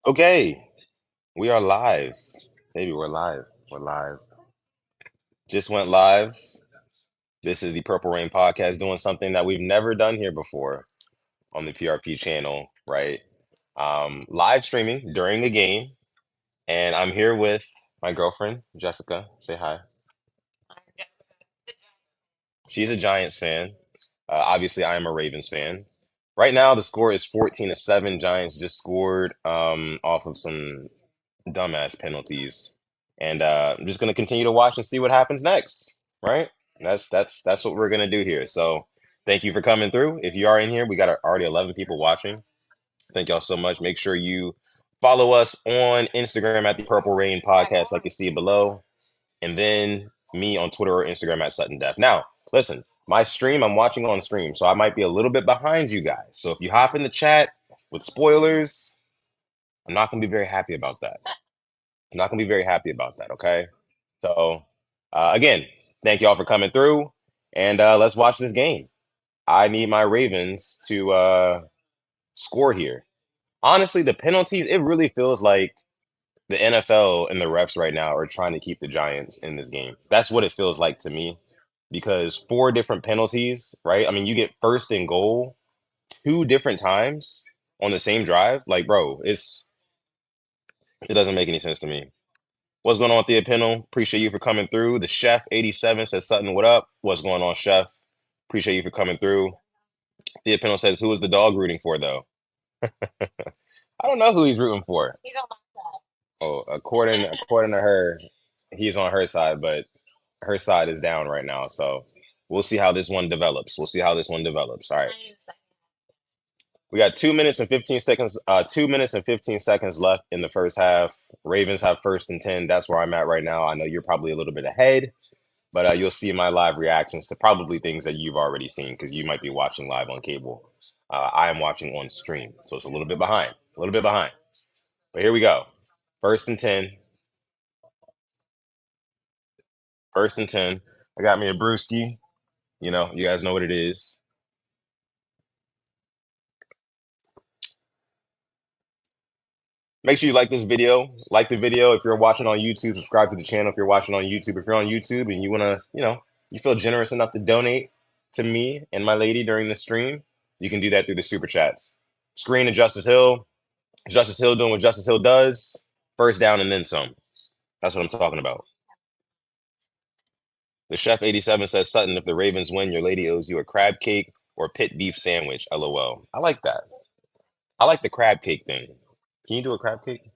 Okay, we are live. Maybe we're live. We're live. Just went live. This is the Purple Rain podcast doing something that we've never done here before on the PRP channel, right? Live streaming during the game. And I'm here with my girlfriend, Jessica. Say hi. She's a Giants fan. Obviously, I am a Ravens fan. Right now, the score is 14-7. Giants just scored off of some dumbass penalties. And I'm just gonna continue to watch and see what happens next, right? That's what we're gonna do here. So thank you for coming through. If you are in here, we got already 11 people watching. Thank y'all so much. Make sure you follow us on Instagram at the Purple Rain Podcast, like you see below, and then me on Twitter or Instagram at Sutton Death. Now, listen, my stream, I'm watching on stream, so I might be a little bit behind you guys. So if you hop in the chat with spoilers, I'm not gonna be very happy about that. I'm not gonna be very happy about that, okay? So, again, thank y'all for coming through, and let's watch this game. I need my Ravens to score here. Honestly, the penalties, it really feels like the NFL and the refs right now are trying to keep the Giants in this game. That's what it feels like to me because four different penalties, right? I mean, you get first and goal two different times on the same drive. Like, bro, it doesn't make any sense to me. What's going on, Thea Pennell? Appreciate you for coming through. The Chef 87 says Sutton, what up? What's going on, Chef? Appreciate you for coming through. Thea Pennell says, who is the dog rooting for, though? I don't know who he's rooting for. Oh, according to her, he's on her side, but her side is down right now. So we'll see how this one develops. We'll see how this one develops. All right. We got 2 minutes and 15 seconds. 2 minutes and 15 seconds left in the first half. Ravens have first and 10. That's where I'm at right now. I know you're probably a little bit ahead. But you'll see my live reactions to probably things that you've already seen because you might be watching live on cable. I am watching on stream, so it's a little bit behind, a little bit behind. But here we go. First and 10. First and 10. I got me a brewski. You know, you guys know what it is. Make sure you like this video. Like the video if you're watching on YouTube. Subscribe to the channel if you're watching on YouTube. If you're on YouTube and you want to, you feel generous enough to donate to me and my lady during the stream, you can do that through the super chats. Screen to Justice Hill. Justice Hill doing what Justice Hill does. First down and then some. That's what I'm talking about. The Chef 87 says, Sutton, if the Ravens win, your lady owes you a crab cake or pit beef sandwich. LOL. I like that. I like the crab cake thing. Can you do a crab cake?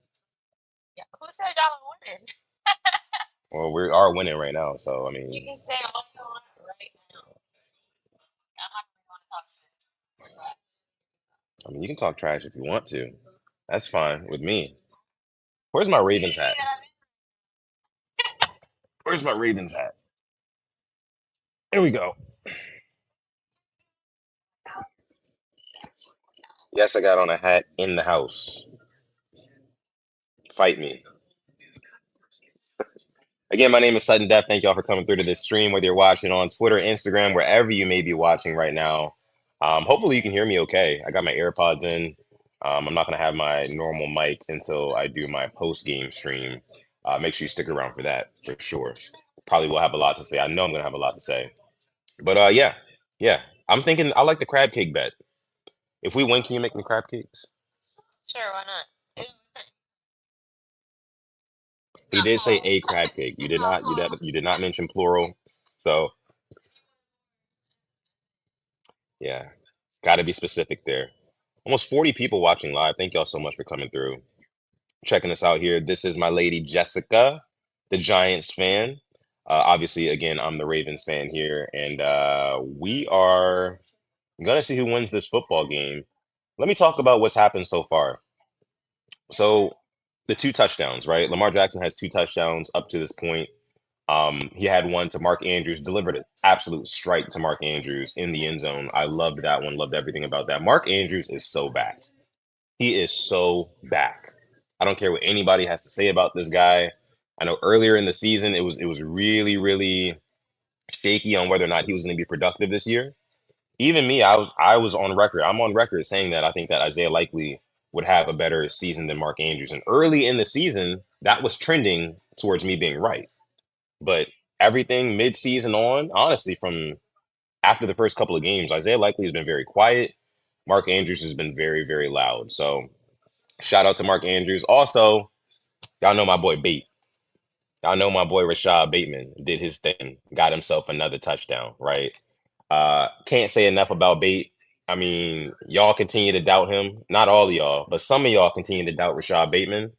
Well, we are winning right now, so I mean, you can talk trash if you want to. That's fine with me. Where's my Ravens hat? Where's my Ravens hat? Here we go. Yes, I got on a hat in the house. Fight me. Again, my name is Sutton Death. Thank y'all for coming through to this stream, whether you're watching on Twitter, Instagram, wherever you may be watching right now. Hopefully you can hear me okay. I got my AirPods in. I'm not going to have my normal mic until I do my post-game stream. Make sure you stick around for that, for sure. Probably will have a lot to say. I know I'm going to have a lot to say. But yeah, yeah. I'm thinking I like the crab cake bet. If we win, can you make me crab cakes? He did say a crab cake. You did not. You did not mention plural. So yeah, got to be specific there. Almost 40 people watching live. Thank y'all so much for coming through, checking us out here. This is my lady Jessica, the Giants fan. Obviously, again, I'm the Ravens fan here, and we are gonna see who wins this football game. Let me talk about what's happened so far. So the two touchdowns, right? Lamar Jackson has two touchdowns up to this point. He had one to Mark Andrews, delivered an absolute strike to Mark Andrews in the end zone. I loved that one, loved everything about that. Mark Andrews is so back. He is so back. I don't care what anybody has to say about this guy. I know earlier in the season it was really, really shaky on whether or not he was going to be productive this year. Even me, I was on record. I'm on record saying that I think that Isaiah Likely would have a better season than Mark Andrews. And early in the season, that was trending towards me being right. But everything mid-season on, honestly, from after the first couple of games, Isaiah Likely has been very quiet. Mark Andrews has been very, very loud. So shout out to Mark Andrews. Also, y'all know my boy Bate. Y'all know my boy Rashad Bateman did his thing, got himself another touchdown, right? Can't say enough about Bate. I mean, y'all continue to doubt him. Not all of y'all, but some of y'all continue to doubt Rashad Bateman.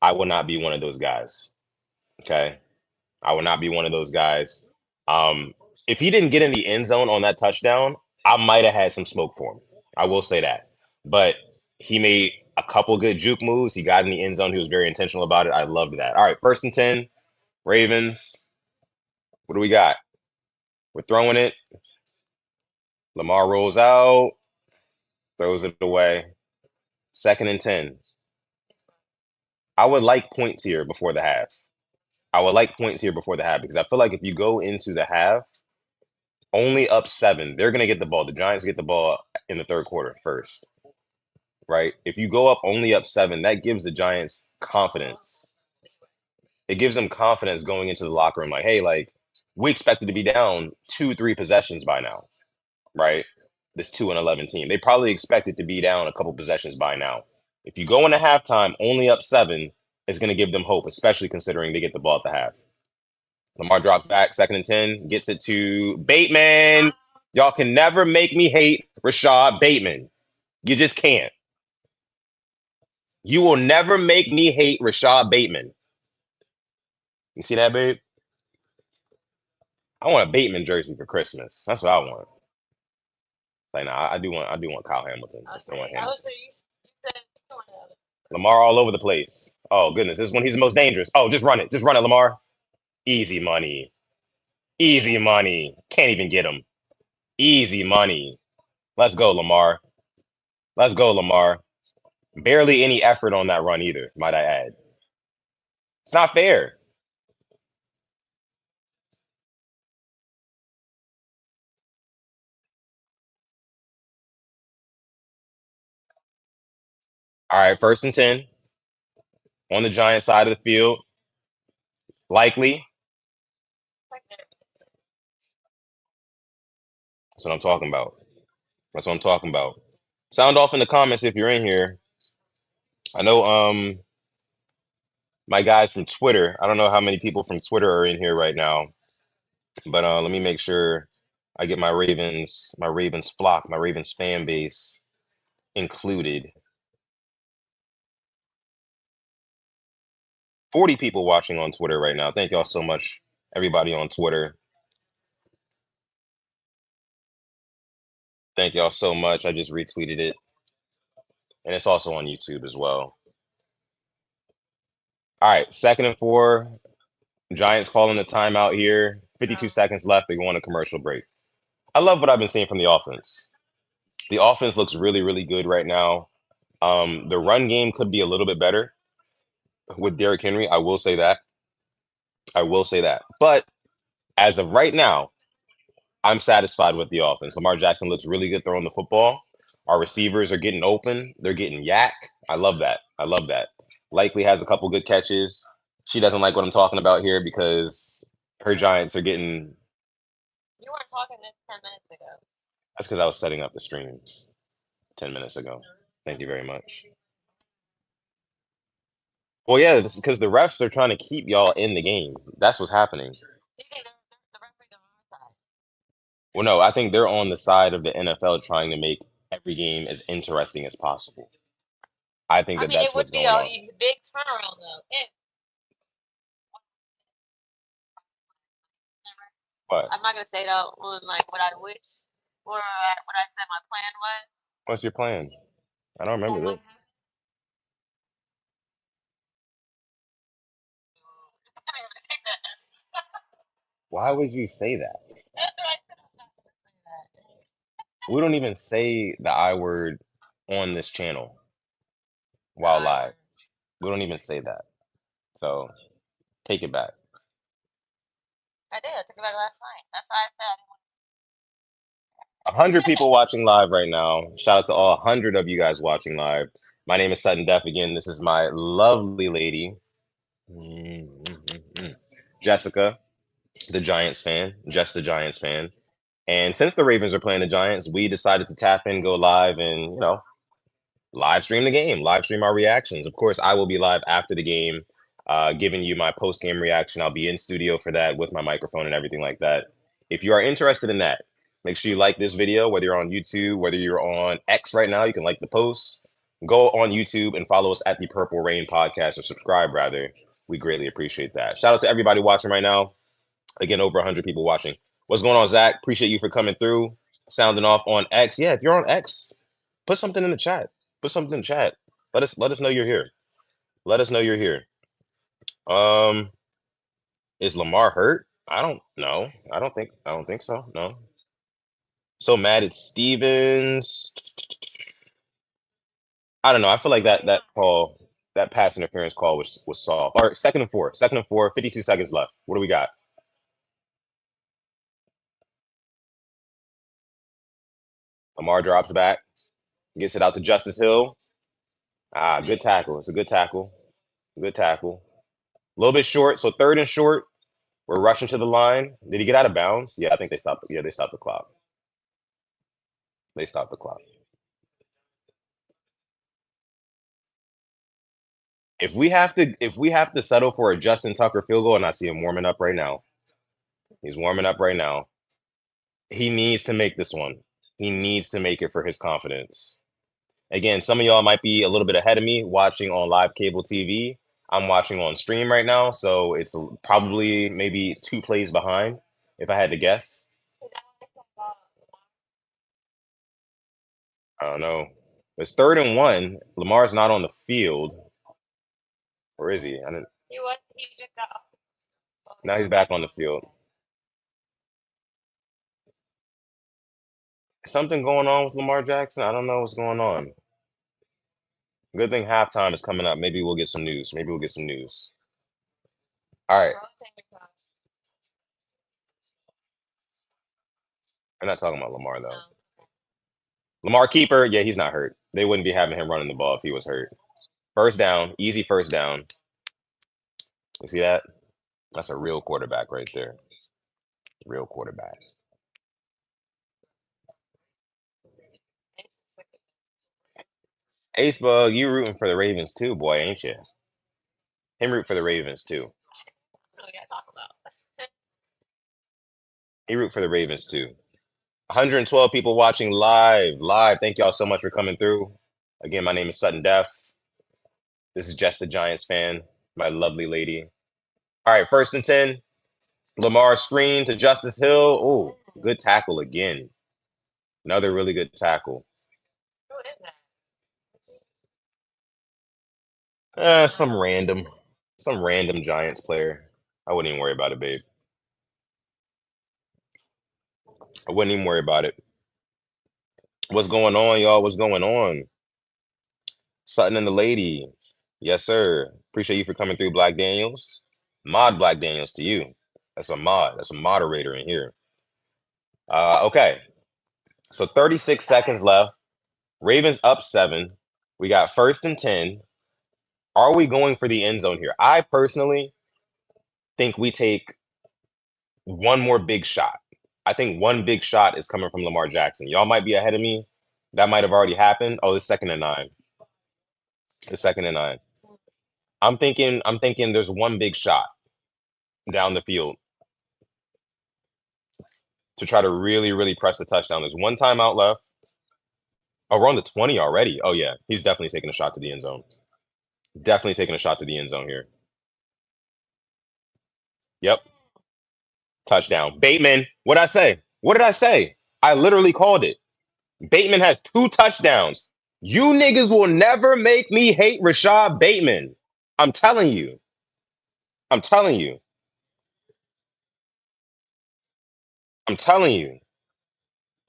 I will not be one of those guys. Okay. I will not be one of those guys. Um, if he didn't get in the end zone on that touchdown, I might have had some smoke for him. I will say that. But he made a couple good juke moves. He got in the end zone. He was very intentional about it. I loved that. All right, first and 10, Ravens. What do we got? We're throwing it. Lamar rolls out, throws it away. Second and 10. I would like points here before the half. I would like points here before the half because I feel like if you go into the half only up seven, they're going to get the ball. The Giants get the ball in the third quarter first, right? If you go up only up seven, that gives the Giants confidence. It gives them confidence going into the locker room like, hey, like, we expected to be down 2, 3 possessions by now, right? This 2-11 team. They probably expected to be down a couple possessions by now. If you go into halftime only up seven, it's going to give them hope, especially considering they get the ball at the half. Lamar drops back, second and 10, gets it to Bateman. Y'all can never make me hate Rashad Bateman. You just can't. You will never make me hate Rashad Bateman. You see that, babe? I want a Bateman jersey for Christmas. That's what I want. Like, nah, I do want Kyle Hamilton. I still want Hamilton. Lamar all over the place. Oh goodness, this is when he's the most dangerous. Oh, just run it, Lamar. Easy money, easy money. Can't even get him. Easy money. Let's go, Lamar. Let's go, Lamar. Barely any effort on that run either, might I add. It's not fair. All right, first and 10 on the Giant side of the field. Likely. That's what I'm talking about. That's what I'm talking about. Sound off in the comments if you're in here. I know my guys from Twitter. I don't know how many people from Twitter are in here right now, but let me make sure I get my Ravens flock, my Ravens fan base included. 40 people watching on Twitter right now. Thank y'all so much, everybody on Twitter. Thank y'all so much. I just retweeted it, and it's also on YouTube as well. All right, second and 4. Giants calling the timeout here. 52 seconds left. They go on a commercial break. I love what I've been seeing from the offense. The offense looks really, really good right now. The run game could be a little bit better with Derrick Henry. I will say that. I will say that. But as of right now, I'm satisfied with the offense. Lamar Jackson looks really good throwing the football. Our receivers are getting open. They're getting yak. I love that. I love that. Likely has a couple good catches. She doesn't like what I'm talking about here because her Giants are getting. That's because I was setting up the stream 10 minutes ago. Thank you very much. Well, yeah, because the refs are trying to keep y'all in the game. That's what's happening. Well, no, I think they're on the side of the NFL trying to make every game as interesting as possible. I think that that's what's going on. But what's your plan? I don't remember this. Why would you say that? We don't even say the I word on this channel while live. We don't even say that. So take it back. 100 people watching live right now. Shout out to all 100 of you guys watching live. My name is Sutton Def again. This is my lovely lady, mm, Jessica, the Giants fan, Jess the Giants fan. And since the Ravens are playing the Giants, we decided to tap in, go live, and live stream the game, live stream our reactions. Of course, I will be live after the game, giving you my post game reaction. I'll be in studio for that with my microphone and everything like that. If you are interested in that, make sure you like this video, whether you're on YouTube, whether you're on X right now, you can like the post. Go on YouTube and follow us at the Purple Rain Podcast, or subscribe rather. We greatly appreciate that. Shout out to everybody watching right now. Again, over 100 people watching. What's going on, Zach? Appreciate you for coming through, sounding off on X. Yeah, if you're on X, put something in the chat. Put something in the chat. Let us know you're here. Let us know you're here. Um, is Lamar hurt? I don't know. I don't think so. No. So mad at Stevens. I don't know. I feel like that call, that pass interference call was soft. All right, second and four. Second and four, 52 seconds left. What do we got? Lamar drops back, gets it out to Justice Hill. Ah, good tackle. It's a good tackle. Good tackle. A little bit short, so third and short. We're rushing to the line. Did he get out of bounds? Yeah, I think they stopped. Yeah, they stopped the clock. They stopped the clock. If we have to settle for a Justin Tucker field goal, and I see him warming up right now. He's warming up right now. He needs to make this one. He needs to make it for his confidence. Again, some of y'all might be a little bit ahead of me watching on live cable TV. I'm watching on stream right now, so it's probably maybe two plays behind, if I had to guess. I don't know. It's third and one. Lamar's not on the field. Where is he? I didn't, now he's back on the field. Something going on with Lamar Jackson? I don't know what's going on. Good thing halftime is coming up. Maybe we'll get some news. Maybe we'll get some news. All right. I'm not talking about Lamar though. Lamar keeper, yeah, he's not hurt. They wouldn't be having him running the ball if he was hurt. First down, easy first down. You see that? That's a real quarterback right there. Real quarterback. Ace Bug, you rooting for the Ravens too, boy, ain't you? Him root for the Ravens too. He root for the Ravens too. 112 people watching live. Live. Thank y'all so much for coming through. Again, my name is Sutton Def. This is Jess the Giants fan, my lovely lady. All right, first and 10. Lamar screen to Justice Hill. Oh, good tackle again. Another really good tackle. Some random Giants player. I wouldn't even worry about it, babe. I wouldn't even worry about it. What's going on, y'all? What's going on? Sutton and the lady. Yes, sir. Appreciate you for coming through, Black Daniels. Mod Black Daniels to you. That's a mod. That's a moderator in here. Okay. So 36 seconds left. Ravens up 7. We got first and 10. Are we going for the end zone here? I personally think we take one more big shot. I think one big shot is coming from Lamar Jackson. Y'all might be ahead of me. That might have already happened. Oh, it's second and 9. It's second and 9. I'm thinking there's one big shot down the field to try to really, really press the touchdown. There's one timeout left. Oh, we're on the 20 already. Oh yeah, he's definitely taking a shot to the end zone. Definitely taking a shot to the end zone here. Yep. Touchdown. Bateman. What did I say? What did I say? I literally called it. Bateman has 2 touchdowns. You niggas will never make me hate Rashad Bateman. I'm telling you. I'm telling you. I'm telling you.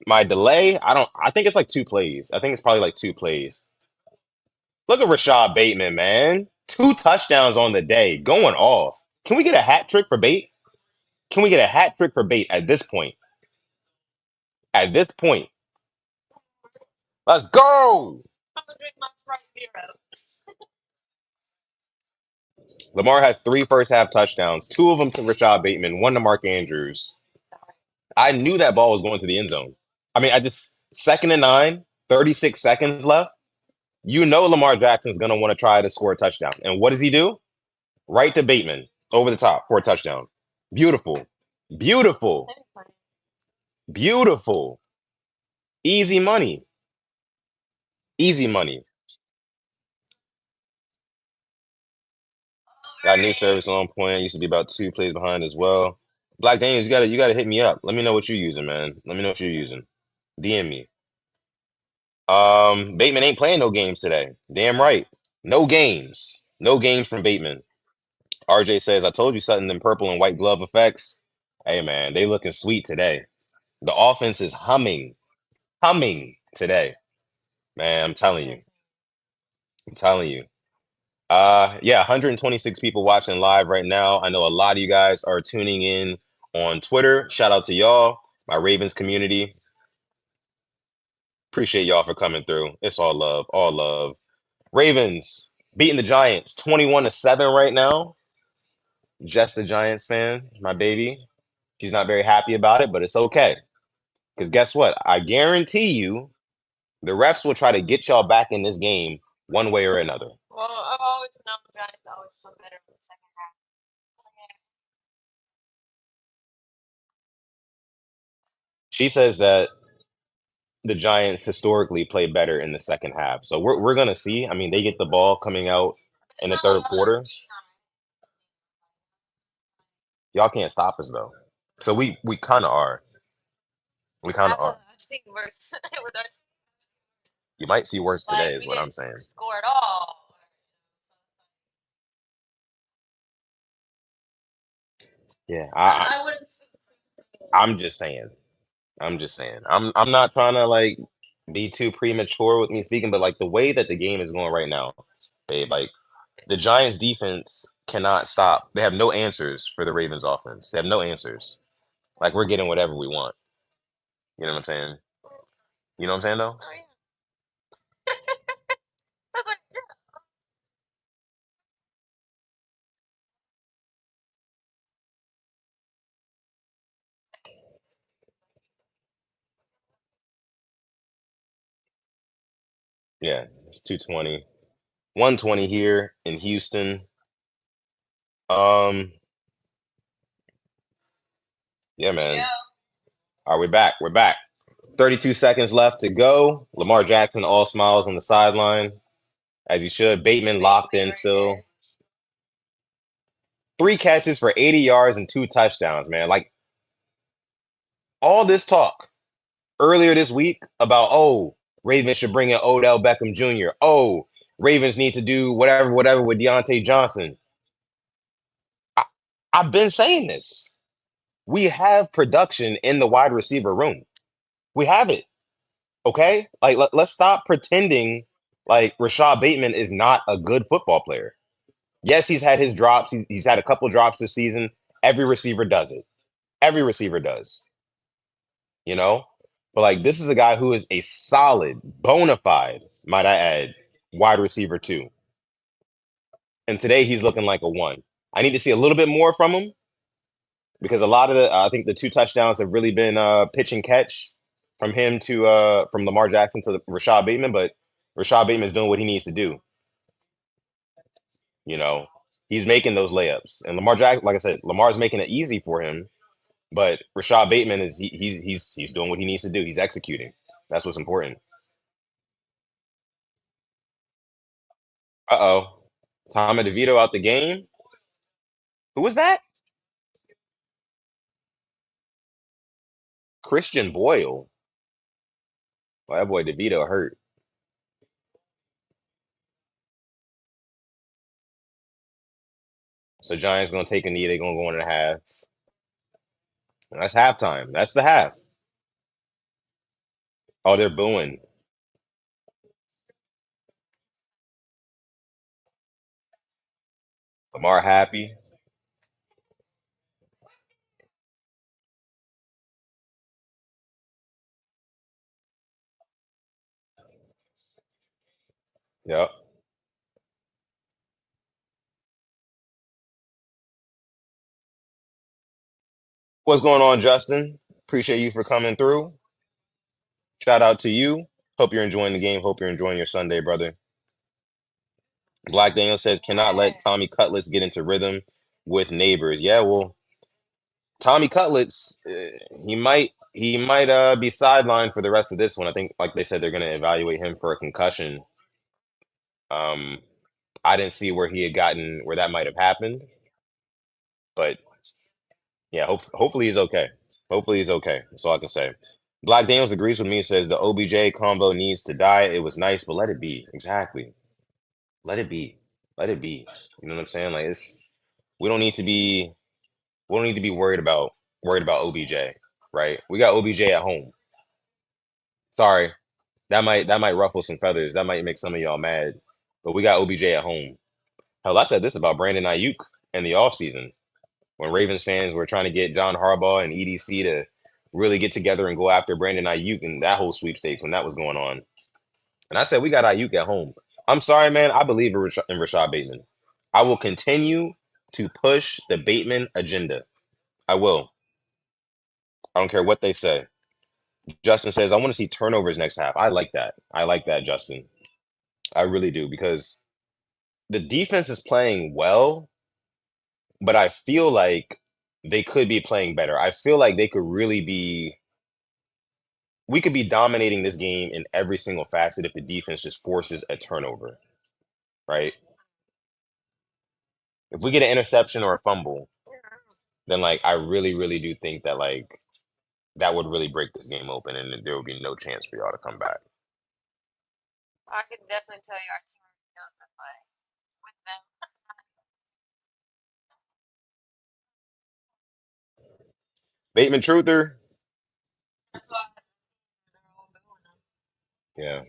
My delay, I think it's like 2 plays. I think it's probably like 2 plays. Look at Rashad Bateman, man. 2 touchdowns on the day, going off. Can we get a hat trick for Bate? Can we get a hat trick for Bate at this point? At this point. Let's go. Lamar has three first half touchdowns, two of them to Rashad Bateman, one to Mark Andrews. I knew that ball was going to the end zone. I mean, I just second and 9, 36 seconds left. You know Lamar Jackson's gonna want to try to score a touchdown. And what does he do? Right to Bateman, over the top for a touchdown. Beautiful. Beautiful. Beautiful. Easy money. Easy money. Got new service on point. Used to be about two plays behind as well. Black Daniels, you gotta hit me up. Let me know what you're using, man. Let me know what you're using. DM me. Bateman ain't playing no games today. Damn right. No games. No games from Bateman. RJ says, I told you something in purple and white glove effects. Hey man, they looking sweet today. The offense is humming today. Man, I'm telling you. I'm telling you. Yeah, 126 people watching live right now. I know a lot of you guys are tuning in on Twitter. Shout out to y'all, my Ravens community. Appreciate y'all for coming through. It's all love, all love. Ravens beating the Giants 21-7 right now. Just a Giants fan, my baby. She's not very happy about it, but it's okay. Because guess what? I guarantee you the refs will try to get y'all back in this game one way or another. She says that the Giants historically play better in the second half. So we're gonna see. I mean, they get the ball coming out in the third quarter. Y'all can't stop us though. So we kind of are. We kind of are. You might see worse today, is what I'm saying. Yeah, I'm just saying. I'm just saying. I'm not trying to like be too premature with me speaking, but like the way that the game is going right now, babe, like the Giants defense cannot stop. They have no answers for the Ravens offense. They have no answers. Like we're getting whatever we want. You know what I'm saying? You know what I'm saying though? Yeah, it's 220. 120 here in Houston. Um, yeah, man. All right, we're back. We're back. 32 seconds left to go. Lamar Jackson all smiles on the sideline, as he should. Bateman locked in still. Three catches for 80 yards and two touchdowns, man. Like all this talk earlier this week about, oh, Ravens should bring in Odell Beckham Jr. Oh, Ravens need to do whatever with Deontay Johnson. I, I've been saying this. We have production in the wide receiver room. We have it. Okay? Like let's stop pretending like Rashad Bateman is not a good football player. Yes, he's had his drops. He's had a couple drops this season. Every receiver does it. Every receiver does, you know? But like this is a guy who is a solid, bona fide, might I add, wide receiver too. And today he's looking like a one. I need to see a little bit more from him because a lot of the I think the two touchdowns have really been pitch and catch from him to from Lamar Jackson to Rashad Bateman, but Rashad Bateman is doing what he needs to do. You know, he's making those layups, and Lamar Jackson, like I said, Lamar's making it easy for him. But Rashad Bateman is he's doing what he needs to do. He's executing. That's what's important. Uh-oh. Tommy DeVito out the game. Who was that? Christian Boyle. Well, that boy DeVito hurt. So Giants gonna take a knee. They're gonna go in a half. And that's halftime. That's the half. Oh, they're booing. Lamar happy. Yep. What's going on, Justin? Appreciate you for coming through. Shout out to you. Hope you're enjoying the game. Hope you're enjoying your Sunday, brother. Black Daniel says, cannot let Tommy Cutlets get into rhythm with neighbors. Yeah, well, Tommy Cutlets, he might be sidelined for the rest of this one. I think, like they said, they're going to evaluate him for a concussion. Um, I didn't see where he had gotten where that might have happened, but yeah, hopefully he's okay. Hopefully he's okay. That's all I can say. Black Daniels agrees with me. Says the OBJ combo needs to die. It was nice, but let it be. Exactly. Let it be. Let it be. You know what I'm saying? Like it's we don't need to be we don't need to be worried about OBJ, right? We got OBJ at home. Sorry, that might ruffle some feathers. That might make some of y'all mad, but we got OBJ at home. Hell, I said this about Brandon Ayuk in the offseason when Ravens fans were trying to get John Harbaugh and EDC to really get together and go after Brandon Ayuk and that whole sweepstakes when that was going on. And I said, we got Ayuk at home. I'm sorry, man. I believe in Rashad Bateman. I will continue to push the Bateman agenda. I will. I don't care what they say. Justin says, I want to see turnovers next half. I like that. I like that, Justin. I really do because the defense is playing well, but I feel like they could be playing better. I feel like they could really be, we could be dominating this game in every single facet if the defense just forces a turnover, right? If we get an interception or a fumble, then like I really, really do think that like that would really break this game open and there would be no chance for y'all to come back. Bateman Truther, yeah.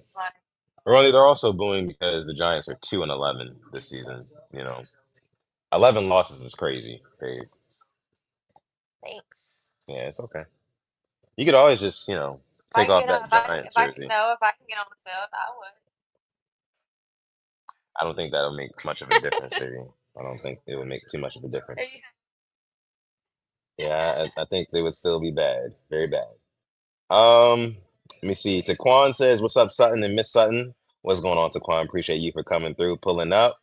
They're also booing because the Giants are 2-11 this season. 11 losses is crazy. Crazy. Yeah, it's okay. You could always just, take off that Giants jersey. I don't think that'll make much of a difference, baby. I don't think it would make too much of a difference. Yeah, I think they would still be bad, very bad. Let me see. Taquan says, "What's up, Sutton and Miss Sutton? What's going on, Taquan? Appreciate you for coming through, pulling up."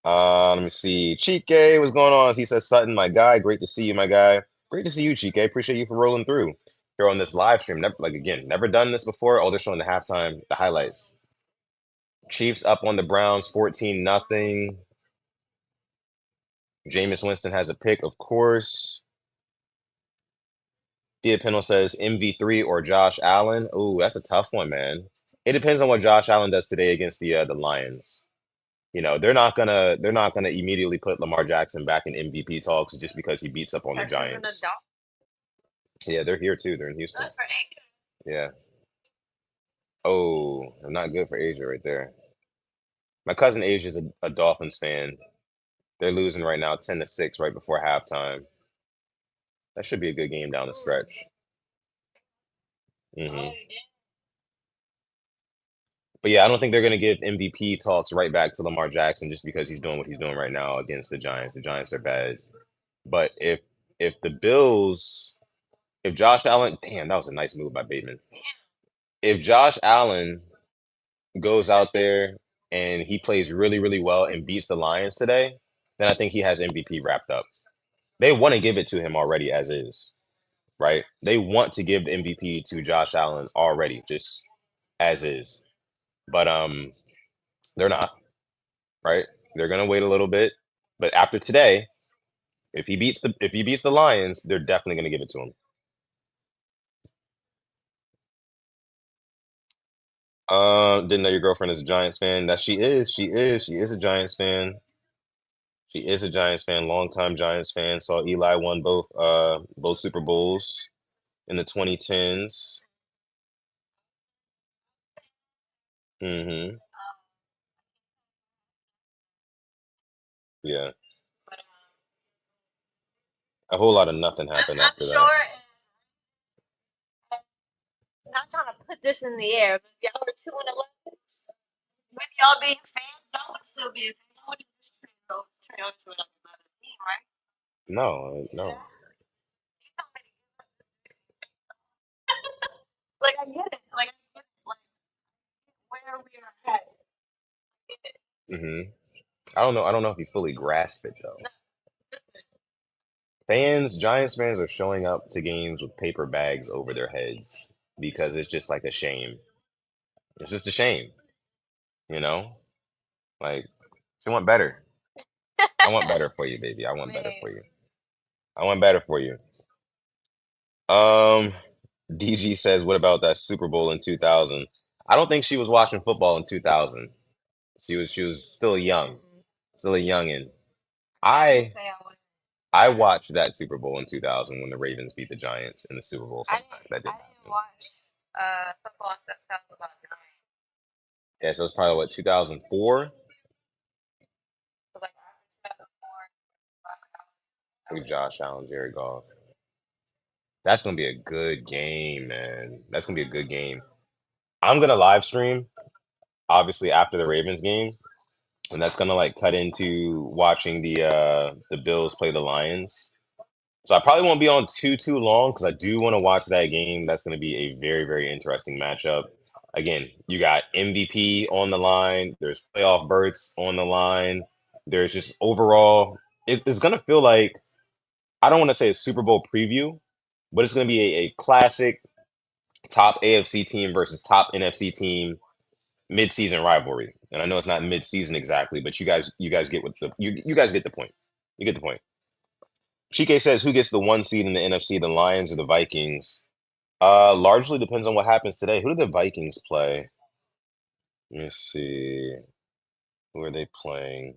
Let me see. Chike, what's going on? He says, "Sutton, my guy. Great to see you, my guy. Great to see you, Chike. Appreciate you for rolling through here on this live stream. Never, like again, never done this before. Oh, they're showing the halftime, the highlights. Chiefs up on the Browns, 14-0. Jameis Winston has a pick, of course. Thea Pennell says MV3 or Josh Allen. Ooh, that's a tough one, man. It depends on what Josh Allen does today against the Lions. They're not gonna immediately put Lamar Jackson back in MVP talks just because he beats up on the Giants. Yeah, they're here too. They're in Houston. Yeah. Oh, not good for Asia right there. My cousin Asia's a Dolphins fan. They're losing right now, 10-6, right before halftime. That should be a good game down the stretch. hmm But yeah, I don't think they're gonna give MVP talks right back to Lamar Jackson just because he's doing what he's doing right now against the Giants. The Giants are bad. But if the Bills, if Josh Allen, damn, that was a nice move by Bateman. If Josh Allen goes out there and he plays really, really well and beats the Lions today, then I think he has MVP wrapped up. They want to give it to him already as is, right? They want to give the MVP to Josh Allen already, just as is. But they're not, right? They're gonna wait a little bit. But after today, if he beats the Lions, they're definitely gonna give it to him. Didn't know your girlfriend is a Giants fan. That she is. She is. She is a Giants fan. She is a Giants fan, longtime Giants fan. Saw Eli won both Super Bowls in the 2010s. hmm Yeah. A whole lot of nothing happened after that. No, no. hmm I don't know if he fully grasped it though. Giants fans are showing up to games with paper bags over their heads because it's just like a shame. It's just a shame, you know? Like, you want better. I want better for you, baby. I want better for you. I want better for you. Um, DG says, what about that Super Bowl in 2000? I don't think she was watching football in 2000. She was still young, still a youngin. I I watched that Super Bowl in 2000 when the Ravens beat the Giants in the Super Bowl sometime. That did happen. Yeah, so it's probably what 2004. With Josh Allen, Jared Goff. That's gonna be a good game, man. That's gonna be a good game. I'm gonna live stream obviously after the Ravens game, and that's gonna like cut into watching the Bills play the Lions. So I probably won't be on too long because I do want to watch that game. That's gonna be a very very interesting matchup. Again, you got MVP on the line. There's playoff berths on the line. There's just overall, it's gonna feel like I don't want to say a Super Bowl preview, but it's gonna be a classic top AFC team versus top NFC team mid-season rivalry. And I know it's not mid-season exactly, but you guys get what you guys get the point. You get the point. Chike says who gets the one seed in the NFC, the Lions or the Vikings? Largely depends on what happens today. Who do the Vikings play? Let me see. Who are they playing?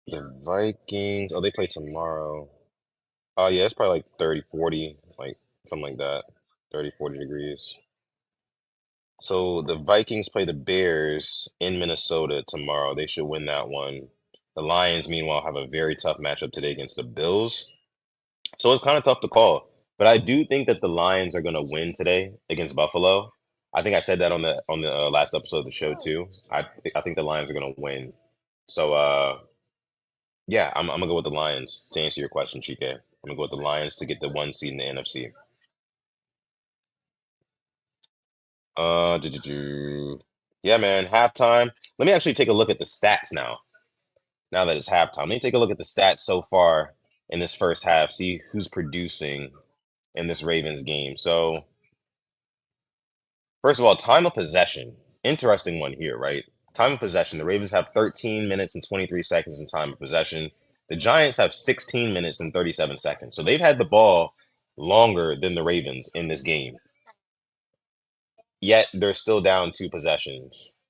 The Vikings. Oh, they play tomorrow. Oh, yeah, it's probably like 30, 40, like something like that. 30, 40 degrees. So the Vikings play the Bears in Minnesota tomorrow. They should win that one. The Lions, meanwhile, have a very tough matchup today against the Bills. So it's kind of tough to call. But I do think that the Lions are going to win today against Buffalo. I think I said that on the last episode of the show too. I think the Lions are going to win. So yeah, I'm gonna go with the Lions to answer your question, Chike. I'm gonna go with the Lions to get the one seed in the NFC. Yeah, man, halftime. Let me actually take a look at the stats now. Now that it's halftime, let me take a look at the stats so far in this first half, see who's producing in this Ravens game. So, first of all, time of possession. Interesting one here, right? Time of possession. The Ravens have 13 minutes and 23 seconds in time of possession. The Giants have 16 minutes and 37 seconds. So they've had the ball longer than the Ravens in this game, yet they're still down two possessions.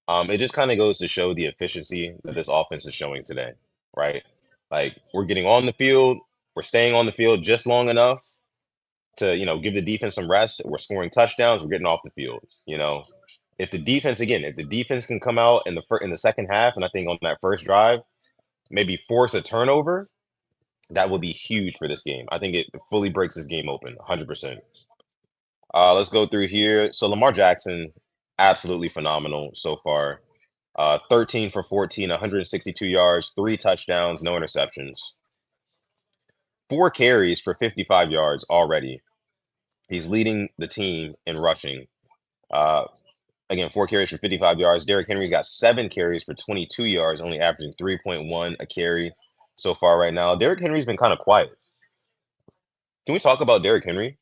It just kind of goes to show the efficiency that this offense is showing today, right? Like we're getting on the field, we're staying on the field just long enough to, give the defense some rest. We're scoring touchdowns, we're getting off the field. If the defense can come out in the second half, and I think on that first drive, maybe force a turnover, that would be huge for this game. I think it fully breaks this game open, 100%. Let's go through here. So Lamar Jackson, absolutely phenomenal so far. 13 for 14, 162 yards, three touchdowns, no interceptions, four carries for 55 yards already. He's leading the team in rushing. Uh, Again, four carries for 55 yards. Derrick Henry's got seven carries for 22 yards, only averaging 3.1 a carry so far right now. Derrick Henry's been kind of quiet. Can we talk about Derrick Henry?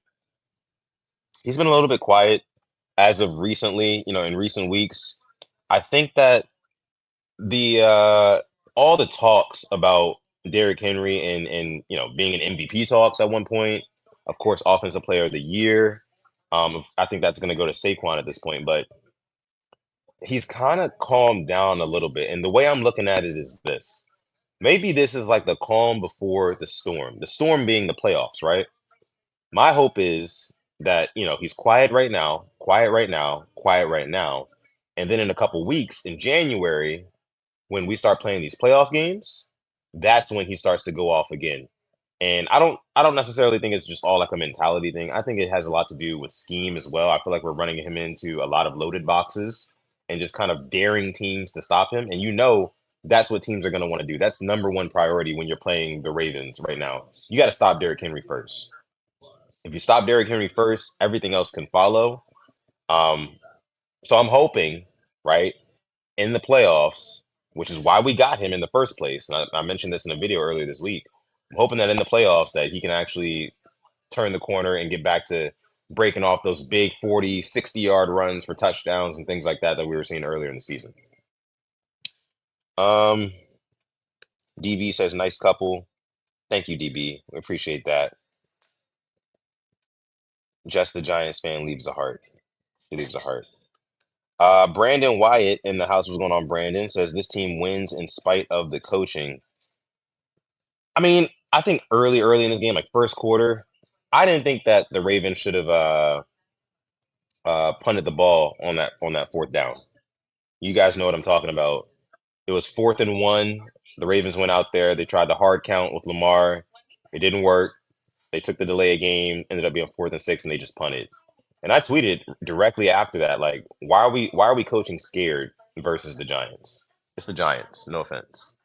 He's been a little bit quiet as of recently, in recent weeks. I think that the all the talks about Derrick Henry and being in MVP talks at one point, of course, Offensive Player of the Year. I think that's going to go to Saquon at this point, but he's kind of calmed down a little bit. And the way I'm looking at it is this: maybe this is like the calm before the storm. The storm being the playoffs, right? My hope is that he's quiet right now, quiet right now, quiet right now, and then in a couple weeks in January when we start playing these playoff games, that's when he starts to go off again. And I don't necessarily think it's just all like a mentality thing. I think it has a lot to do with scheme as well. I feel like we're running him into a lot of loaded boxes and just kind of daring teams to stop him. And That's what teams are going to want to do. That's number one priority when you're playing the Ravens right now. You got to stop Derrick Henry first. If you stop Derrick Henry first, everything else can follow. Um, so I'm hoping, right, in the playoffs, which is why we got him in the first place. And I mentioned this in a video earlier this week. I'm hoping that in the playoffs that he can actually turn the corner and get back to breaking off those big 40, 60-yard runs for touchdowns and things like that that we were seeing earlier in the season. Um, DB says, nice couple. Thank you, DB. We appreciate that. Just the Giants fan leaves a heart. He leaves a heart. Brandon Wyatt in the house, what's going on, Brandon, says this team wins in spite of the coaching. I mean, I think early in this game, like first quarter, I didn't think that the Ravens should have punted the ball on that fourth down. You guys know what I'm talking about. It was 4th and 1. The Ravens went out there. They tried the hard count with Lamar. It didn't work. They took the delay of game, ended up being 4th and 6, and they just punted. And I tweeted directly after that, like, why are we coaching scared versus the Giants? It's the Giants. No offense.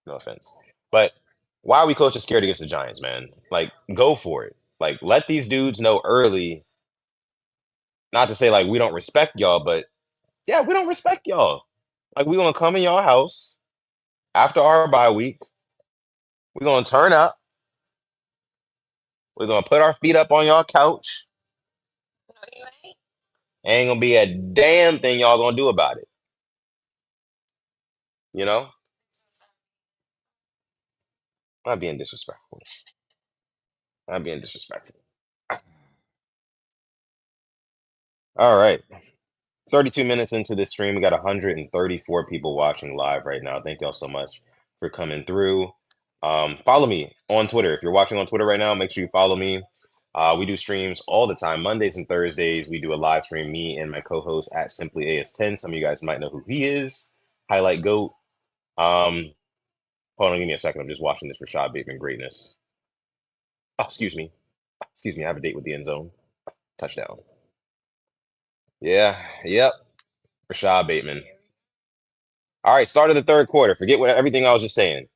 No offense. But why are we coaching scared against the Giants, man? Like, go for it. Like, let these dudes know early. Not to say like we don't respect y'all, but yeah, we don't respect y'all. Like, we gonna come in y'all house after our bye week. We're gonna turn up. We're gonna put our feet up on y'all couch. Ain't gonna be a damn thing y'all gonna do about it. You know? I'm not being disrespectful. I'm being disrespectful. All right. 32 minutes into this stream. We got 134 people watching live right now. Thank y'all so much for coming through. Follow me on Twitter. If you're watching on Twitter right now, make sure you follow me. We do streams all the time. Mondays and Thursdays, we do a live stream, me and my co-host at Simply AS10. Some of you guys might know who he is. Highlight GOAT. Hold on, give me a second. I'm just watching this Rashad Bateman greatness. Oh, excuse me. Excuse me. I have a date with the end zone. Touchdown. Yeah. Yep. Rashad Bateman. All right. Start of the third quarter. Forget what everything I was just saying.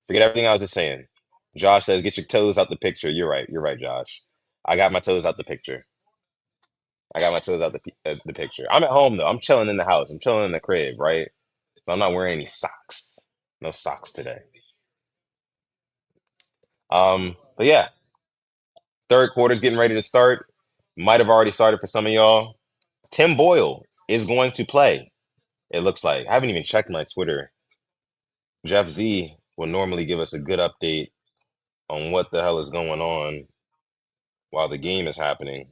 Forget everything I was just saying. Josh says, "Get your toes out the picture." You're right. You're right, Josh. I got my toes out the picture. I got my toes out the picture. I'm at home though. I'm chilling in the house. I'm chilling in the crib, right? So I'm not wearing any socks. No socks today. But yeah, third quarter's getting ready to start. Might have already started for some of y'all. Tim Boyle is going to play. It looks like. I haven't even checked my Twitter. Jeff Z will normally give us a good update on what the hell is going on while the game is happening.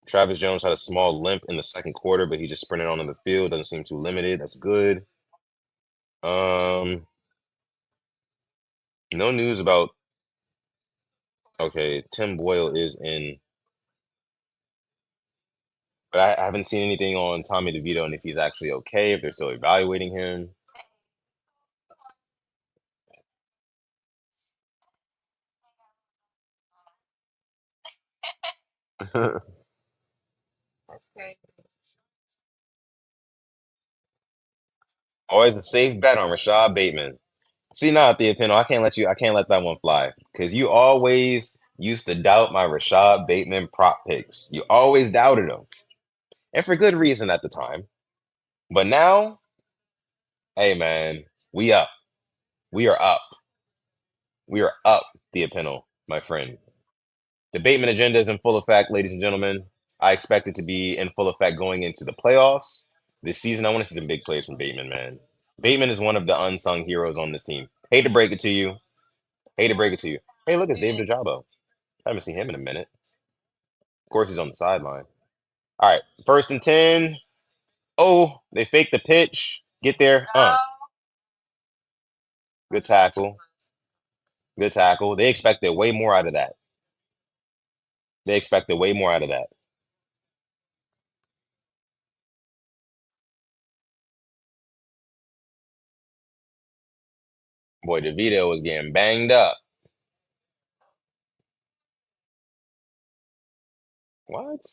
Travis Jones had a small limp in the second quarter, but he just sprinted onto the field. Doesn't seem too limited. That's good. No news about. Okay, Tim Boyle is in, but I haven't seen anything on Tommy DeVito and if he's actually okay, if they're still evaluating him. Always a safe bet on Rashad Bateman. See now, Thea Pino, I can't let that one fly because you always used to doubt my Rashad Bateman prop picks. You always doubted him, and for good reason at the time. But now, hey man, we up. We are up. We are up, Thea Pino, my friend. The Bateman agenda is in full effect, ladies and gentlemen. I expect it to be in full effect going into the playoffs this season. I want to see some big plays from Bateman, man. Bateman is one of the unsung heroes on this team. Hate to break it to you. Hate to break it to you. Hey, look, it's David Ojabo. I haven't seen him in a minute. Of course, he's on the sideline. All right, 1st and 10. Oh, they faked the pitch. Get there. Good tackle. Good tackle. They expected way more out of that. They expected way more out of that. Boy, DeVito was getting banged up. What?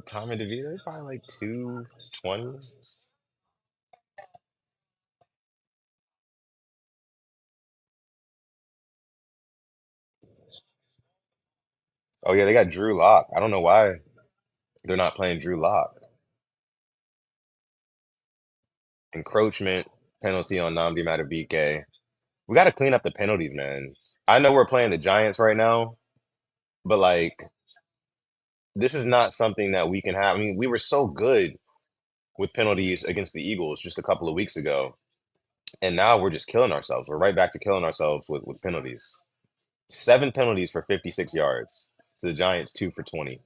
Tommy DeVito, probably like 220. Oh yeah, they got Drew Lock. I don't know why they're not playing Drew Lock. Encroachment penalty on Nnamdi Madubuike. We got to clean up the penalties, man. I know we're playing the Giants right now, but like this is not something that we can have. I mean, we were so good with penalties against the Eagles just a couple of weeks ago, and now we're just killing ourselves. We're right back to killing ourselves with penalties. 7 penalties for 56 yards. To the Giants, 2 for 20.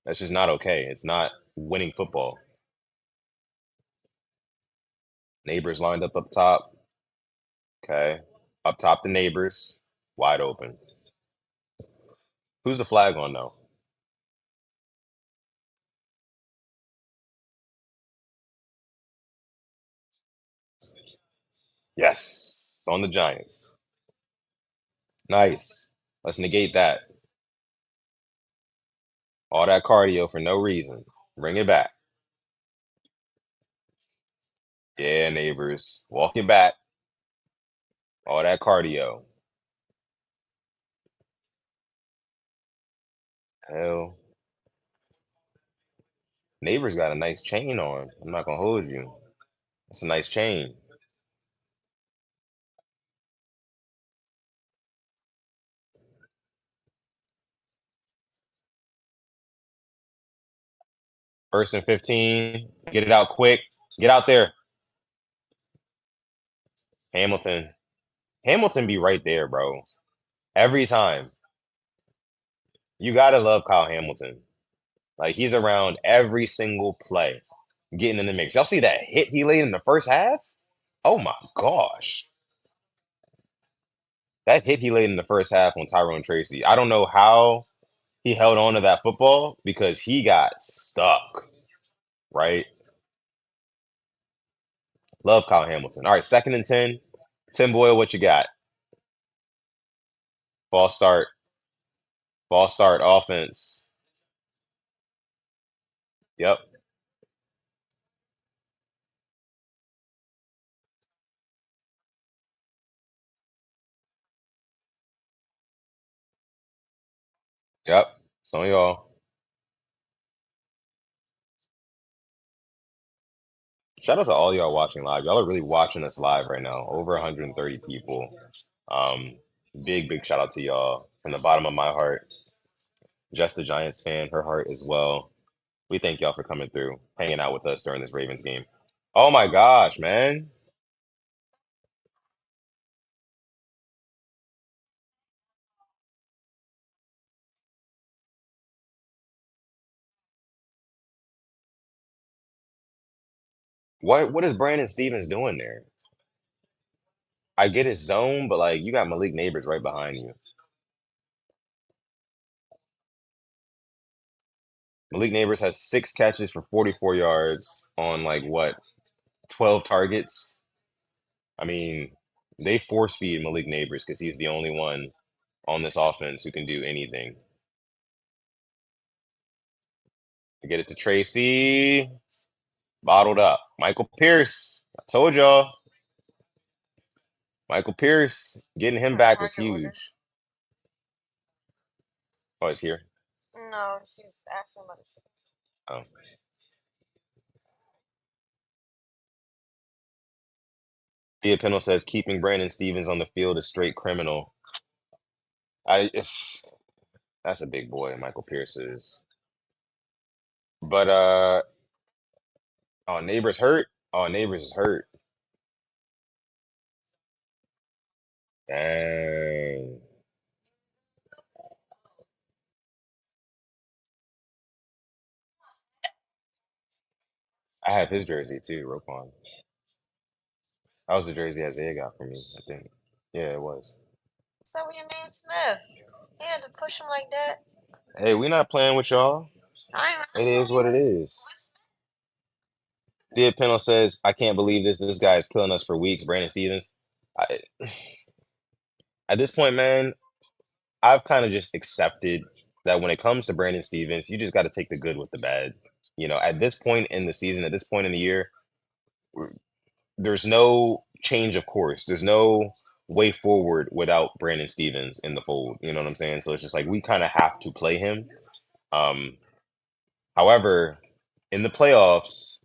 That's just not okay. It's not winning football. Neighbors lined up top. Okay. Up top, the neighbors. Wide open. Who's the flag on though? Yes. On the Giants. Nice. Let's negate that. All that cardio for no reason. Bring it back. Yeah, neighbors. Walk it back. All that cardio. Hell. Neighbors got a nice chain on. I'm not gonna hold you. It's a nice chain. 1st and 15. Get it out quick. Get out there. Hamilton. Hamilton be right there, bro. Every time. You gotta love Kyle Hamilton. Like he's around every single play, getting in the mix. Y'all see that hit he laid in the first half? Oh my gosh. That hit he laid in the first half on Tyrone Tracy. I don't know how he held on to that football because he got stuck, right? Love Kyle Hamilton. All right, 2nd and 10. Tim Boyle, what you got? Ball start. Ball start offense. Yep. Yep. It's on y'all. Shout out to all y'all watching live. Y'all are really watching us live right now. Over 130 people. Um, big shout out to y'all from the bottom of my heart. Just the Giants fan, her heart as well. We thank y'all for coming through, hanging out with us during this Ravens game. Oh my gosh, man. What is Brandon Stevens doing there? I get his zone, but like you got Malik Neighbors right behind you. Malik Neighbors has 6 catches for 44 yards on like what, 12 targets? I mean, they force feed Malik Neighbors because he's the only one on this offense who can do anything. Get it to Tracy. Bottled up. Michael Pierce. I told y'all. Michael Pierce getting him back was huge. Oh, he's here. Oh. Pennell says keeping Brandon Stevens on the field is straight criminal. It's that's a big boy, Michael Pierce is. But oh, neighbors hurt. Oh, neighbors is hurt. Dang. I have his jersey too, Roquan. That was the jersey Isaiah got for me, I think. Yeah, it was. Hey, we not playing with y'all. It is what it is. Pennell says, I can't believe this. This guy is killing us for weeks. Brandon Stevens. I, at this point, man, I've kind of just accepted that when it comes to Brandon Stevens, you just got to take the good with the bad. You know, at this point in the season, at this point in the year, there's no change of course. There's no way forward without Brandon Stevens in the fold. You know what I'm saying? So it's just like we kind of have to play him. Um, However, in the playoffs,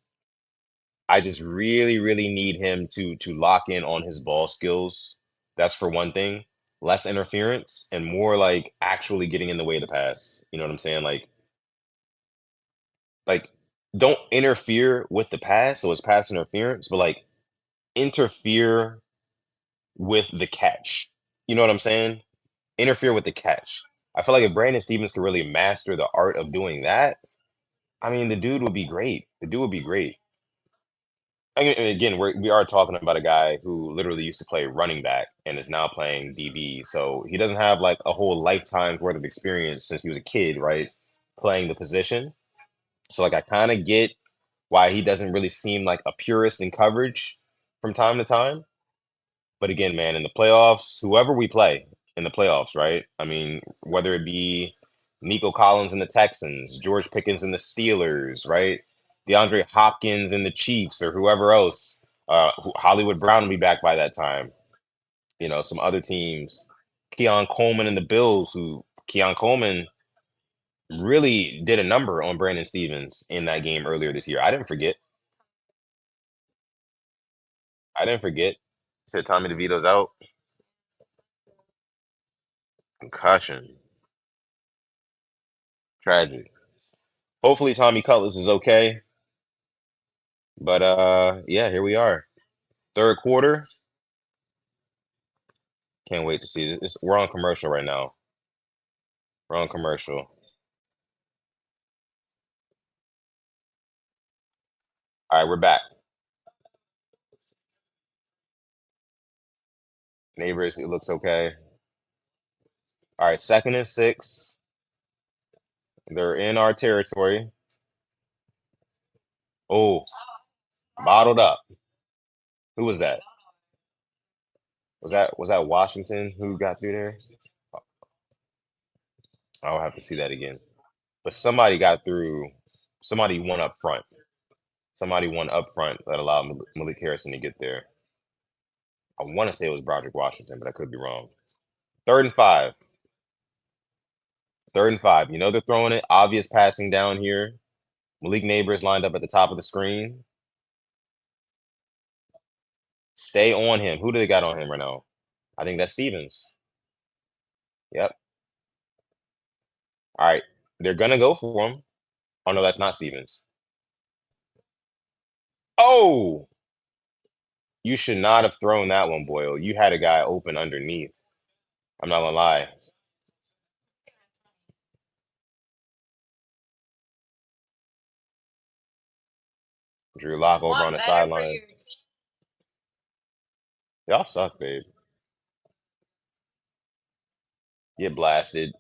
I just really, really need him to lock in on his ball skills. That's for one thing. Less interference and more like actually getting in the way of the pass. You know what I'm saying? Like don't interfere with the pass, so it's pass interference, but like interfere with the catch. You know what I'm saying? Interfere with the catch. I feel like if Brandon Stevens could really master the art of doing that, I mean, the dude would be great. The dude would be great. I mean, and again, we are talking about a guy who literally used to play running back and is now playing DB. So he doesn't have like a whole lifetime's worth of experience since he was a kid, right? Playing the position. So like I kind of get why he doesn't really seem like a purist in coverage from time to time. But again, man, in the playoffs, whoever we play in the playoffs, right? I mean, whether it be Nico Collins and the Texans, George Pickens and the Steelers, right? DeAndre Hopkins and the Chiefs, or whoever else. Hollywood Brown will be back by that time. You know, some other teams. Keon Coleman and the Bills, who Keon Coleman really did a number on Brandon Stevens in that game earlier this year. I didn't forget. I didn't forget. Said Tommy DeVito's out. Concussion. Tragic. Hopefully Tommy Cutlass is okay. But yeah, here we are. Third quarter. Can't wait to see this. We're on commercial right now. We're on commercial. All right, we're back. Neighbors, it looks okay. All right, second and six. They're in our territory. Oh, bottled up. Who was that? Was that Washington who got through there? I'll have to see that again. But somebody got through. Somebody won up front. Somebody won up front that allowed Malik Harrison to get there. I want to say it was Broderick Washington, but I could be wrong. Third and five. Third and five. You know they're throwing it. Obvious passing down here. Malik Neighbors lined up at the top of the screen. Stay on him. Who do they got on him right now? I think that's Stevens. Yep. All right. They're gonna go for him. Oh no, that's not Stevens. Oh, you should not have thrown that one, Boyle. You had a guy open underneath. I'm not gonna lie. Drew Lock over on the sideline. Y'all suck, babe. Get blasted.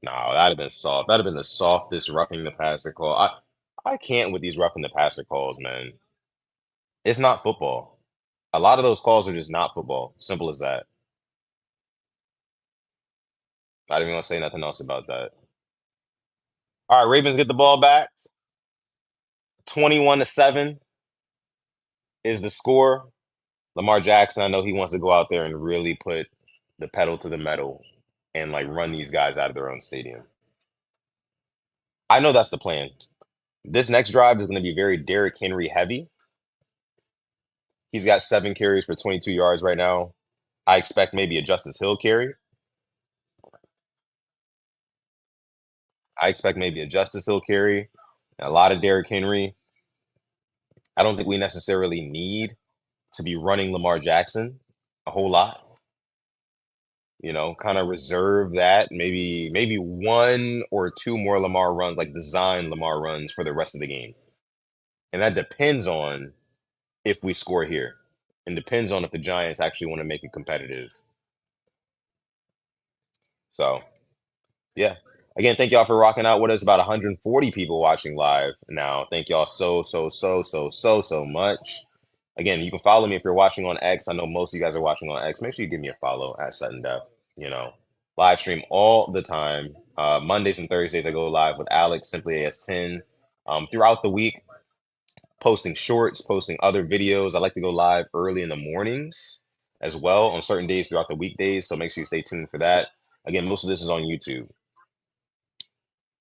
No, that'd have been soft. That'd have been the softest roughing the passer call. I can't with these roughing the passer calls, man. It's not football. A lot of those calls are just not football. Simple as that. Not even gonna say nothing else about that. All right, Ravens get the ball back. 21-7 is the score. Lamar Jackson, I know he wants to go out there and really put the pedal to the metal and like run these guys out of their own stadium. I know that's the plan. This next drive is going to be very Derrick Henry heavy. He's got 7 carries for 22 yards right now. I expect maybe a Justice Hill carry. I expect maybe a Justice Hill carry. A lot of Derrick Henry. I don't think we necessarily need to be running Lamar Jackson a whole lot. You know, kind of reserve that. Maybe one or two more Lamar runs, like design Lamar runs for the rest of the game. And that depends on if we score here. And depends on if the Giants actually want to make it competitive. So yeah. Again, thank y'all for rocking out with us. About 140 people watching live now. Thank y'all so much. Again, you can follow me if you're watching on X. I know most of you guys are watching on X. Make sure you give me a follow at Sudden Death. You know, live stream all the time. Mondays and Thursdays I go live with Alex, Simply AS10. Throughout the week, posting shorts, posting other videos. I like to go live early in the mornings as well on certain days throughout the weekdays. So make sure you stay tuned for that. Again, most of this is on YouTube.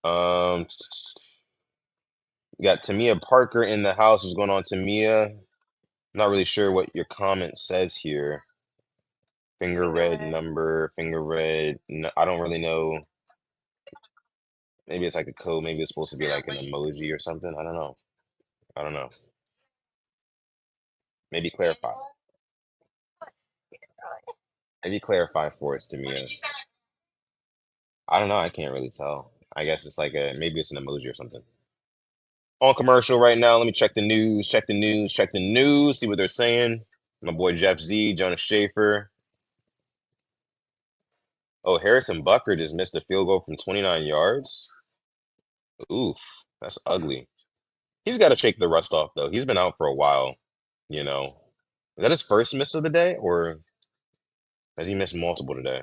Um, we got Tamia Parker in the house. What's going on, Tamia? I'm not really sure what your comment says here. Finger red number, finger red. No, I don't really know. Maybe it's like a code. Maybe it's supposed to be like an emoji or something. I don't know. I don't know. Maybe clarify. Maybe clarify for us, Tamia. I don't know. I can't really tell. I guess it's like a maybe it's an emoji or something. On commercial right now. Let me check the news. Check the news. Check the news. See what they're saying. My boy Jeff Z, Jonas Schaefer. Oh, Harrison Bucker just missed a field goal from 29 yards. Oof, that's ugly. He's got to shake the rust off though. He's been out for a while. You know, is that his first miss of the day, or has he missed multiple today?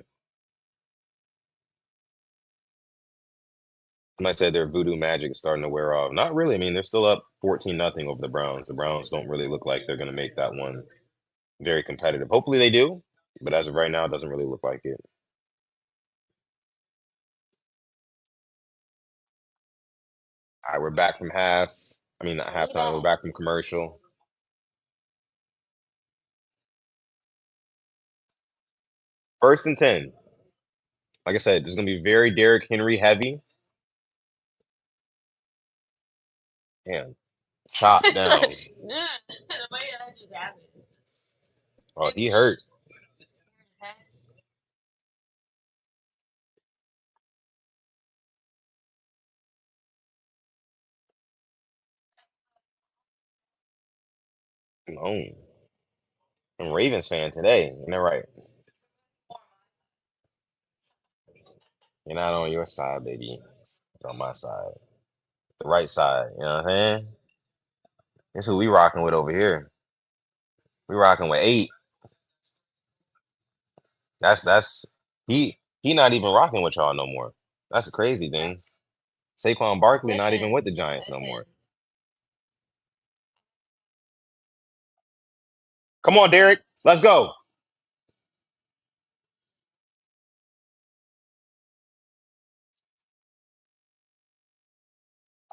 Somebody said their voodoo magic is starting to wear off. Not really. I mean, they're still up 14-0 over the Browns. The Browns don't really look like they're going to make that one very competitive. Hopefully they do, but as of right now, it doesn't really look like it. All right, we're back from half. I mean, not halftime. We're back from commercial. First and 10. Like I said, it's going to be very Derrick Henry heavy. Damn, chop down. Oh, he hurt. Oh, I'm a Ravens fan today. Isn't that right? You're not on your side, baby. It's on my side. The right side. You know what I'm saying? This is who we rocking with over here. We rocking with 8. That's he not even rocking with y'all no more. That's a crazy thing. Saquon Barkley not even with the Giants no more. Come on, Derek. Let's go.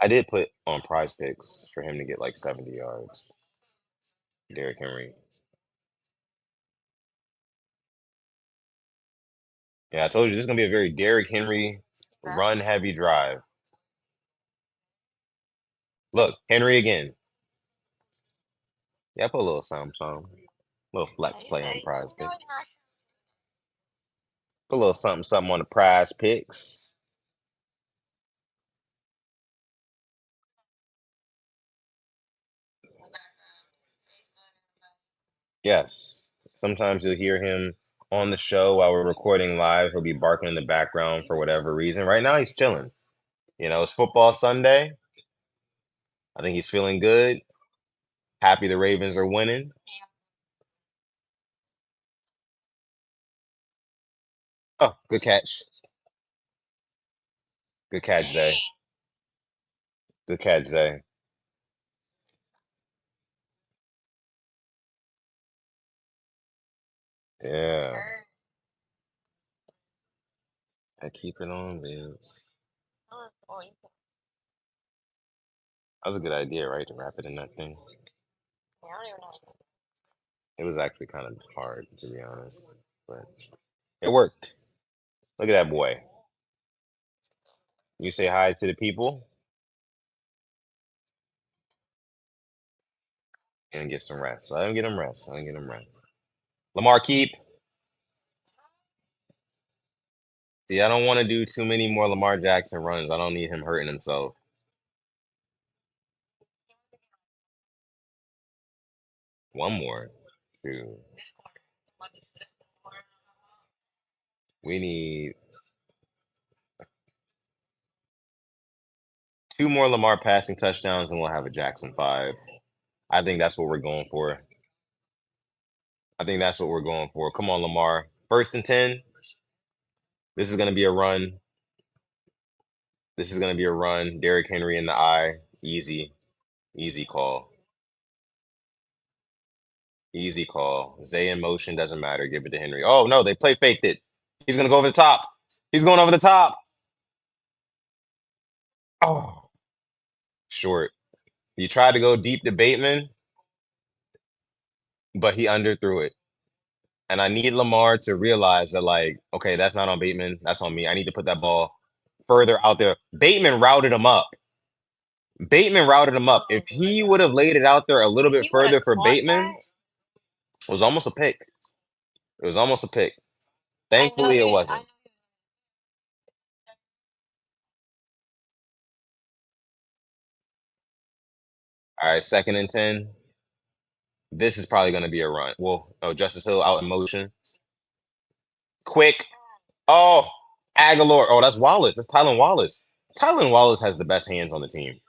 I did put on prize picks for him to get like 70 yards. Derrick Henry. Yeah, I told you this is gonna be a very Derrick Henry run heavy drive. Look, Henry again. Yeah, I put a little something, something. Little flex play on prize picks. Put a little something, something on the prize picks. Yes. Sometimes you'll hear him on the show while we're recording live. He'll be barking in the background for whatever reason. Right now, he's chilling. It's football Sunday. I think he's feeling good. Happy the Ravens are winning. Oh, good catch. Good catch, Zay. Good catch, Zay. Yeah. I keep it on, Vince. That was a good idea, right? To wrap it in that thing. It was actually kind of hard, to be honest, but it worked. Look at that boy. You say hi to the people and get some rest. Let him get him rest. Let him get him rest. Lamar, keep. See, I don't want to do too many more Lamar Jackson runs. I don't need him hurting himself. One more. Dude. We need 2 more Lamar passing touchdowns and we'll have a Jackson 5. I think that's what we're going for. I think that's what we're going for. Come on, Lamar. First and 10. This is going to be a run. This is going to be a run. Derrick Henry in the eye. Easy, easy call. Easy call. Zay in motion doesn't matter. Give it to Henry. Oh no, they play faked it. He's gonna go over the top. He's going over the top. Oh, short. He tried to go deep to Bateman, but he underthrew it. And I need Lamar to realize that, like, okay, that's not on Bateman. That's on me. I need to put that ball further out there. Bateman routed him up. Bateman routed him up. If he would have laid it out there a little bit further for Bateman, it was almost a pick. It was almost a pick. Thankfully, it wasn't. All right, 2nd and 10. This is probably going to be a run. Well, oh, Justice Hill out in motion. Quick. Oh, Aguilar. Oh, that's Wallace. That's Tylen Wallace. Tylen Wallace has the best hands on the team.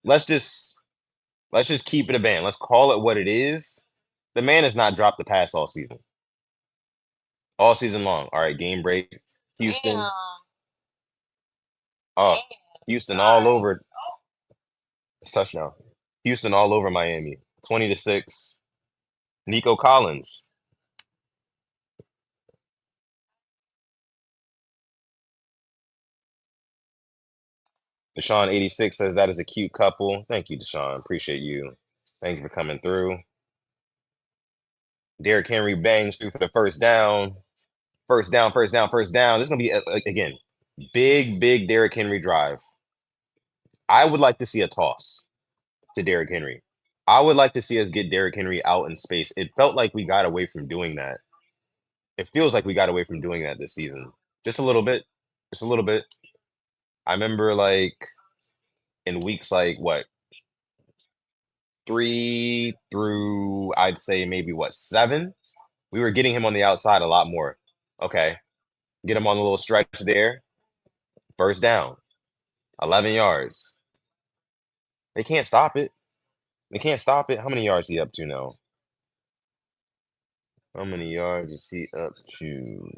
Let's just let's just keep it a band. Let's call it what it is. The man has not dropped the pass all season. All season long. All right, game break. Houston. Oh, Houston all over. Touchdown. Houston all over Miami. 20-6. Nico Collins. Deshaun 86 says that is a cute couple. Thank you, Deshaun. Appreciate you. Thank you for coming through. Derrick Henry bangs through for the first down. First down, first down, first down. This is gonna be again big Derrick Henry drive. I would like to see a toss to Derrick Henry. I would like to see us get Derrick Henry out in space. It felt like we got away from doing that. It feels like we got away from doing that this season. Just a little bit. Just a little bit. I remember like in weeks like what 3 through I'd say maybe what 7, we were getting him on the outside a lot more. Okay, get him on a little stretch there. First down, 11 yards. They can't stop it. They can't stop it. How many yards is he up to now? How many yards is he up to?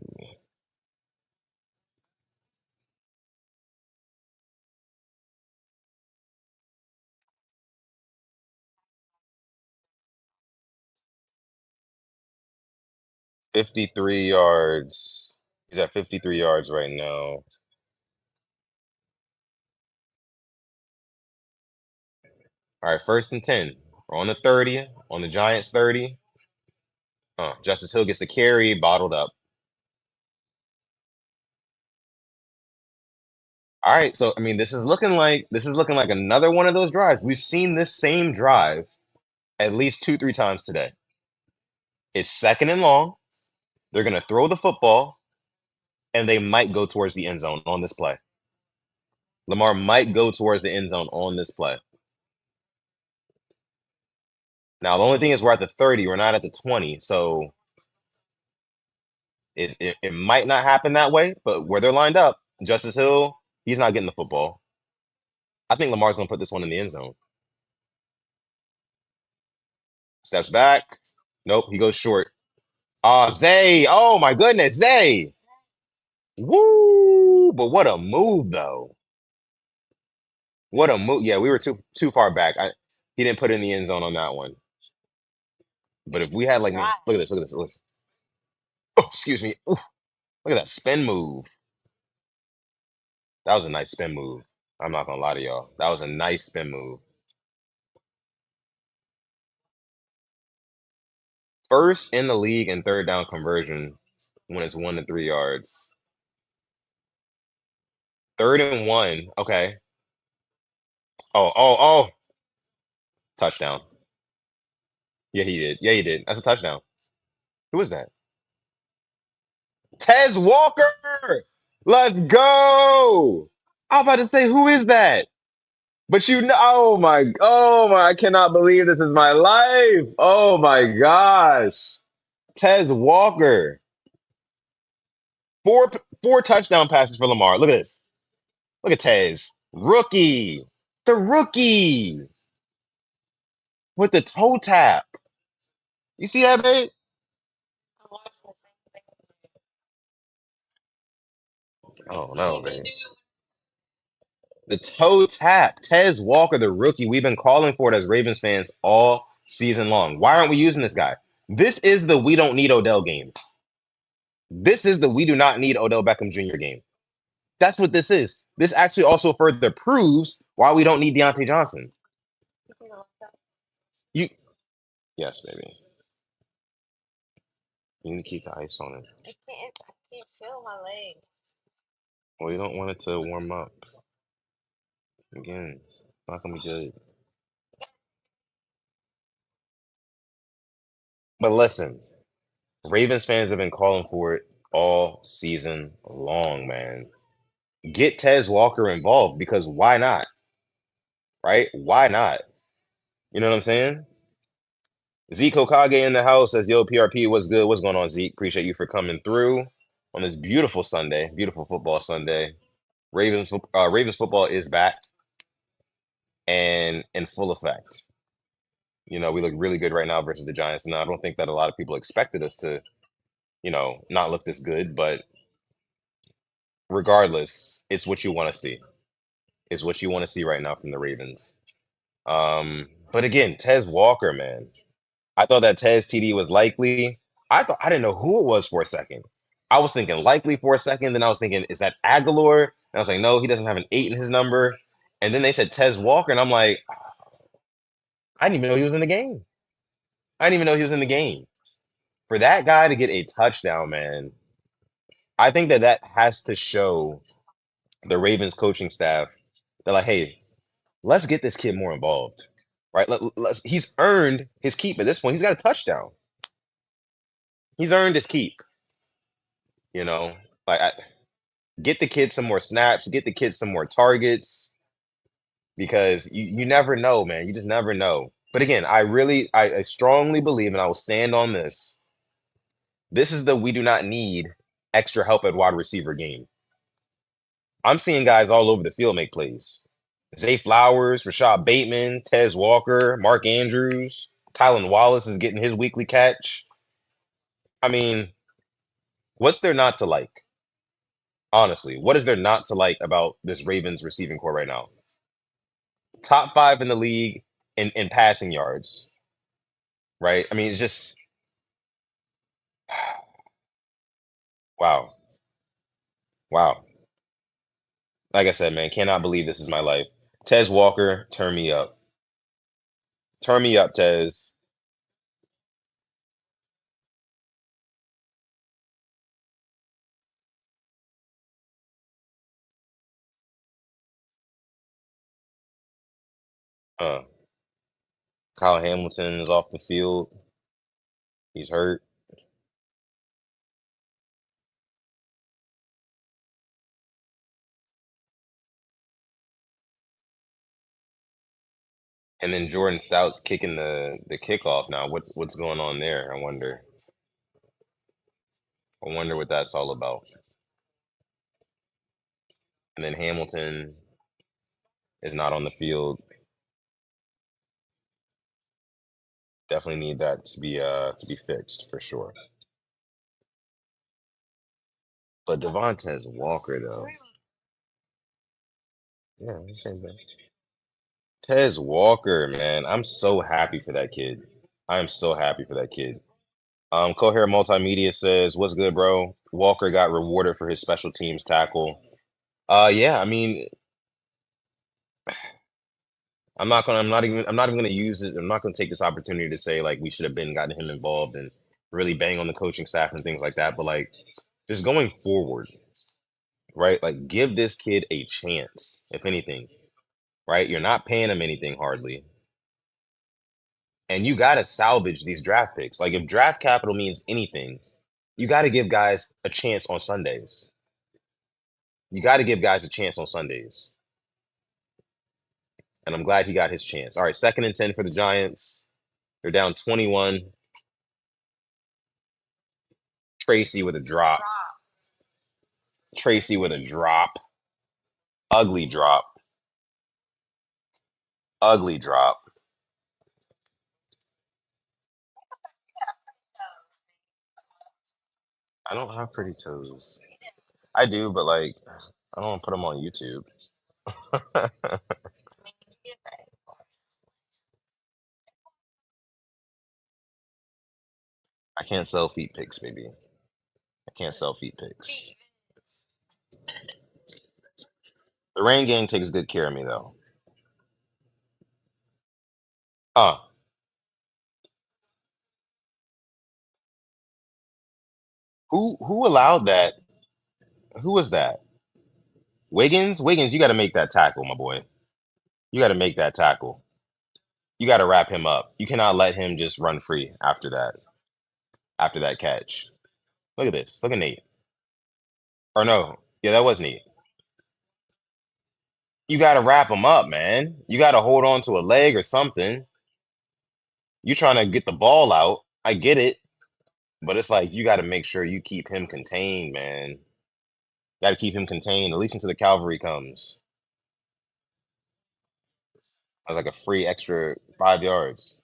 53 yards. He's at 53 yards right now. All right, 1st and 10. We're on the 30, on the Giants 30. Justice Hill gets the carry, bottled up. All right, so I mean, this is looking like another one of those drives. We've seen this same drive at least 2, 3 times today. It's second and long. They're gonna throw the football, and they might go towards the end zone on this play. Lamar might go towards the end zone on this play. Now, the only thing is we're at the 30, we're not at the 20, so it might not happen that way. But where they're lined up, Justice Hill, he's not getting the football. I think Lamar's gonna put this one in the end zone. Steps back. Nope, he goes short. Ah, Zay. Oh my goodness, Zay. Woo! But what a move though. What a move. Yeah, we were too far back. He didn't put it in the end zone on that one. But if we had like look at this, look at this, look at this. Oh, excuse me. Ooh, look at that spin move. That was a nice spin move. I'm not gonna lie to y'all. That was a nice spin move. First in the league in third down conversion when it's 1 to 3 yards. 3rd and 1. Okay. Oh. Touchdown. Yeah, he did. Yeah, he did. That's a touchdown. Who was that? Tez Walker. Let's go. I was about to say, who is that? But you know, I cannot believe this is my life. Oh my gosh. Tez Walker. Four touchdown passes for Lamar. Look at this. Look at Tez. Rookie. The rookie with the toe tap. You see that, babe? Oh no, babe. The toe tap. Tez Walker, the rookie. We've been calling for it as Ravens fans all season long. Why aren't we using this guy? This is the we don't need Odell game. This is the we do not need Odell Beckham Jr. game. That's what this is. This actually also further proves why we don't need Deontay Johnson. You yes, baby. You need to keep the ice on it. Well, you don't want it to warm up. Again, it's not gonna be good. But listen, Ravens fans have been calling for it all season long, man. Get Tez Walker involved because why not? Right? Why not? You know what I'm saying? Zeke Okage in the house says, "Yo, PRP, what's good? What's going on, Zeke? Appreciate you for coming through on this beautiful Sunday, beautiful football Sunday. Ravens football is back and in full effect. You know, we look really good right now versus the Giants. And I don't think that a lot of people expected us to, not look this good. But regardless, it's what you want to see. It's what you want to see right now from the Ravens. But again, Tez Walker, man. I thought that Tez TD was likely. I didn't know who it was for a second. I was thinking likely for a second, then I was thinking, is that Aguilar? And I was like, no, he doesn't have an 8 in his number. And then they said Tez Walker, and I'm like, I didn't even know he was in the game. I didn't even know he was in the game. For that guy to get a touchdown, man, I think that that has to show the Ravens coaching staff. They're like, hey, let's get this kid more involved, right? He's earned his keep at this point. He's got a touchdown. He's earned his keep. You know, like get the kid some more snaps, get the kid some more targets because you never know, man. You just never know. But again, I strongly believe, and I will stand on this. This is the we do not need extra help at wide receiver game. I'm seeing guys all over the field make plays. Zay Flowers, Rashad Bateman, Tez Walker, Mark Andrews, Tylan Wallace is getting his weekly catch. I mean, what's there not to like? Honestly, what is there not to like about this Ravens receiving core right now? Top five in the league in passing yards, right? I mean, it's just wow, wow. Like I said, man, cannot believe this is my life. Tez Walker, turn me up, turn me up, Tez. Uh, Kyle Hamilton is off the field. He's hurt, and then Jordan Stout's kicking the kickoff now. What's going on there? I wonder. I wonder what that's all about. And then Hamilton is not on the field. Definitely need that to be fixed for sure. But Devontae Walker though, yeah, same thing. Tez Walker, man, I'm so happy for that kid. I am so happy for that kid. Cohere Multimedia says, "What's good, bro? Walker got rewarded for his special teams tackle." Yeah, I mean, I'm not even gonna use it. I'm not gonna take this opportunity to say like we should have been gotten him involved and really bang on the coaching staff and things like that. But like, just going forward, right? Like, give this kid a chance, if anything, right? You're not paying him anything hardly. And you got to salvage these draft picks. Like, if draft capital means anything, you got to give guys a chance on Sundays. You got to give guys a chance on Sundays. And I'm glad he got his chance. All right, second and 10 for the Giants. They're down 21. Tracy with a drop. Tracy with a drop. Ugly drop. Ugly drop. I don't have pretty toes. I do, but like, I don't want to put them on YouTube. I can't sell feet pics, baby. I can't sell feet pics. The Rain Gang takes good care of me though. Uh, who allowed that? Who was that? Wiggins? Wiggins, you got to make that tackle, my boy. You got to make that tackle. You got to wrap him up. You cannot let him just run free after that catch. Look at this. Look at Nate. Or no. Yeah, that was Nate. You got to wrap him up, man. You got to hold on to a leg or something. You trying to get the ball out. I get it, but it's like you got to make sure you keep him contained, man. Got to keep him contained at least until the cavalry comes. That's like a free extra 5 yards.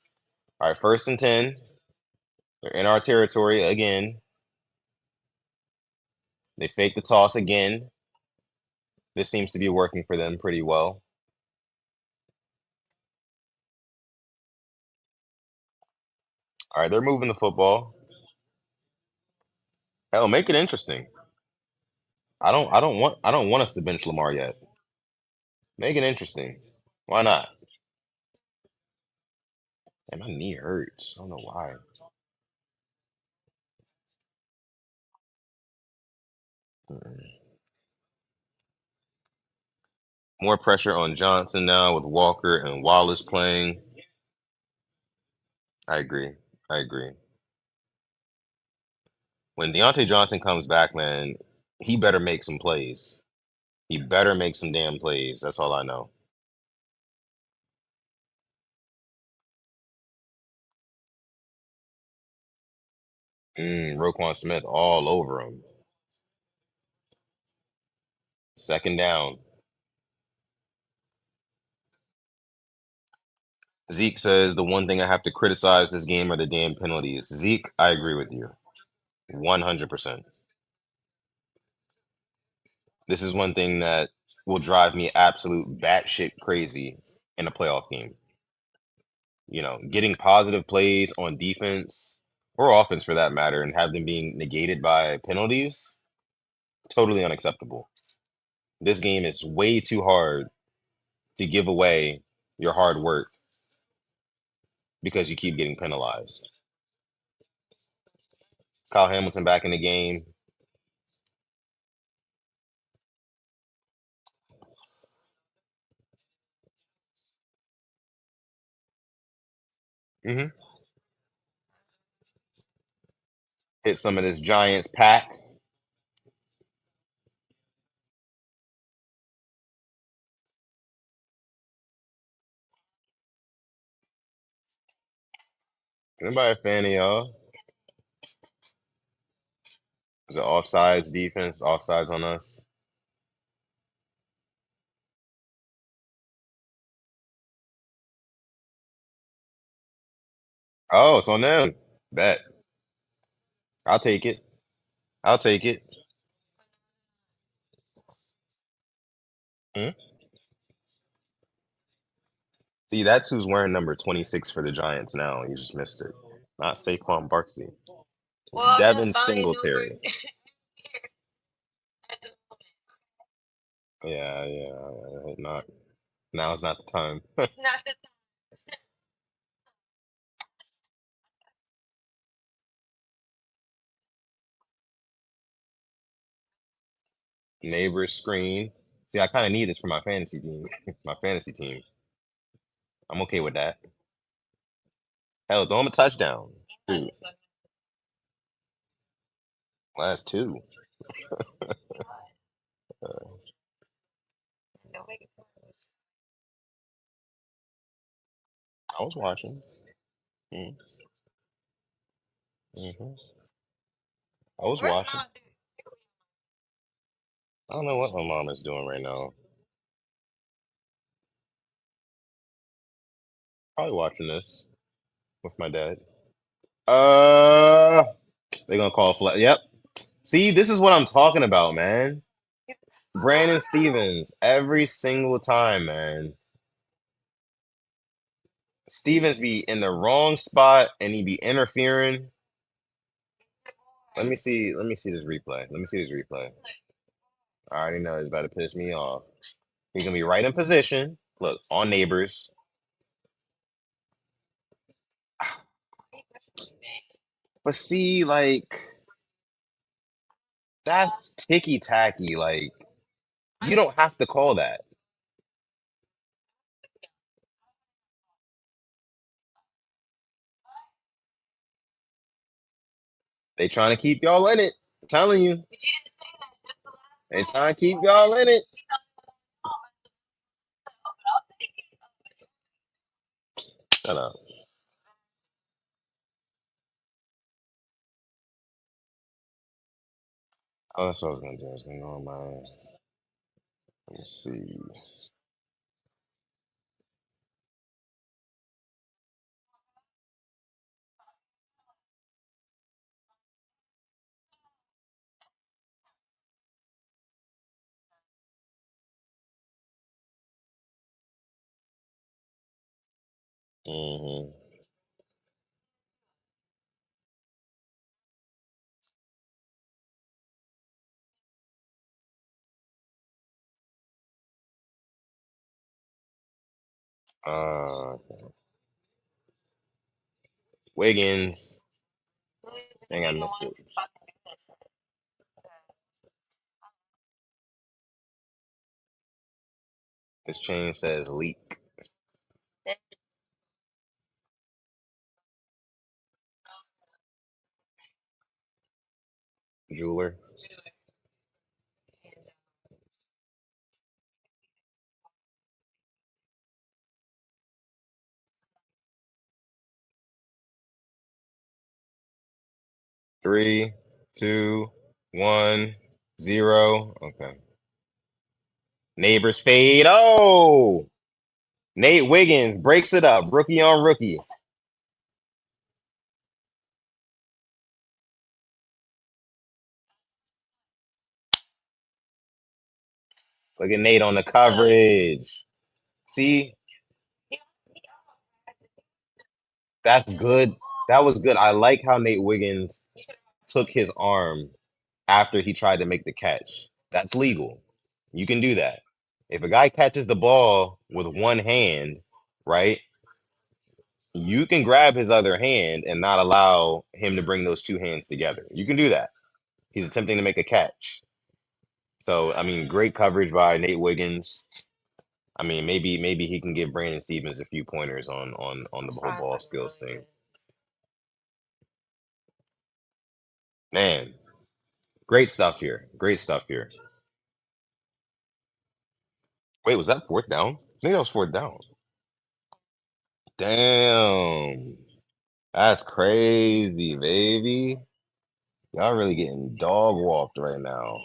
All right, 1st and 10. They're in our territory again. They fake the toss again. This seems to be working for them pretty well. All right, they're moving the football. Hell, make it interesting. I don't want us to bench Lamar yet. Make it interesting. Why not? Man, my knee hurts. I don't know why. Mm-mm. More pressure on Johnson now with Walker and Wallace playing. I agree. I agree. When Deontay Johnson comes back, man, he better make some plays. He better make some damn plays. That's all I know. Roquan Smith all over him. 2nd down. Zeke says the one thing I have to criticize this game are the damn penalties. Zeke, I agree with you. 100%. This is one thing that will drive me absolute batshit crazy in a playoff game. Getting positive plays on defense or offense for that matter and have them being negated by penalties, totally unacceptable. This game is way too hard to give away your hard work because you keep getting penalized. Kyle Hamilton back in the game. hmm Hit some of this Giants pack. Anybody a fan of y'all? Is it offsides defense? Offsides on us? Oh, it's on them. Bet. I'll take it. I'll take it. Hmm? See, that's who's wearing number 26 for the Giants now. You just missed it. Not Saquon Barkley. It's Devin Singletary. Yeah, yeah. Not now's not the time. Neighbor screen. See, I kind of need this for my fantasy team. My fantasy team. I'm okay with that. Hell, throw him a touchdown. Dude, last two. Uh, I was watching. Mm-hmm. I was watching. I don't know what my mom is doing right now. Probably watching this with my dad. Uh, they gonna call flat. Yep. See, this is what I'm talking about, man. Brandon Stevens, every single time, man. Stevens be in the wrong spot and he be interfering. Let me see this replay. Let me see this replay. I already know it's about to piss me off. He's gonna be right in position. Look, on neighbors. But see, like, that's ticky tacky. Like, you don't have to call that. They trying to keep y'all in it. I'm telling you. They trying to keep y'all in it. Shut up. Oh, that's what I was gonna do. I was gonna go on my. Let me see. Hmm. Uh, Wiggins. Dang, I missed it. This chain says leak. Jeweler. 3, 2, 1, 0. Okay. Neighbors fade. Oh, Nate Wiggins breaks it up. Rookie on rookie. Look at Nate on the coverage. See, that's good. That was good. I like how Nate Wiggins took his arm after he tried to make the catch. That's legal. You can do that. If a guy catches the ball with one hand, right, you can grab his other hand and not allow him to bring those two hands together. You can do that. He's attempting to make a catch. So, I mean, great coverage by Nate Wiggins. I mean, maybe he can give Brandon Stevens a few pointers on the whole ball skills thing. Man, great stuff here. Great stuff here. Wait, was that fourth down? I think that was fourth down. Damn. That's crazy, baby. Y'all really getting dog walked right now.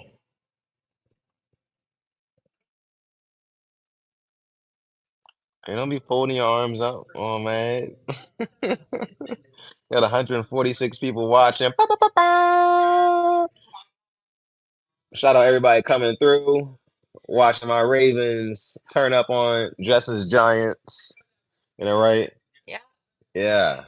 Ain't don't be folding your arms up. Oh man. Got 146 people watching. Ba, ba, ba, ba. Shout out everybody coming through, watching my Ravens turn up on Jess's Giants. You know, right? Yeah.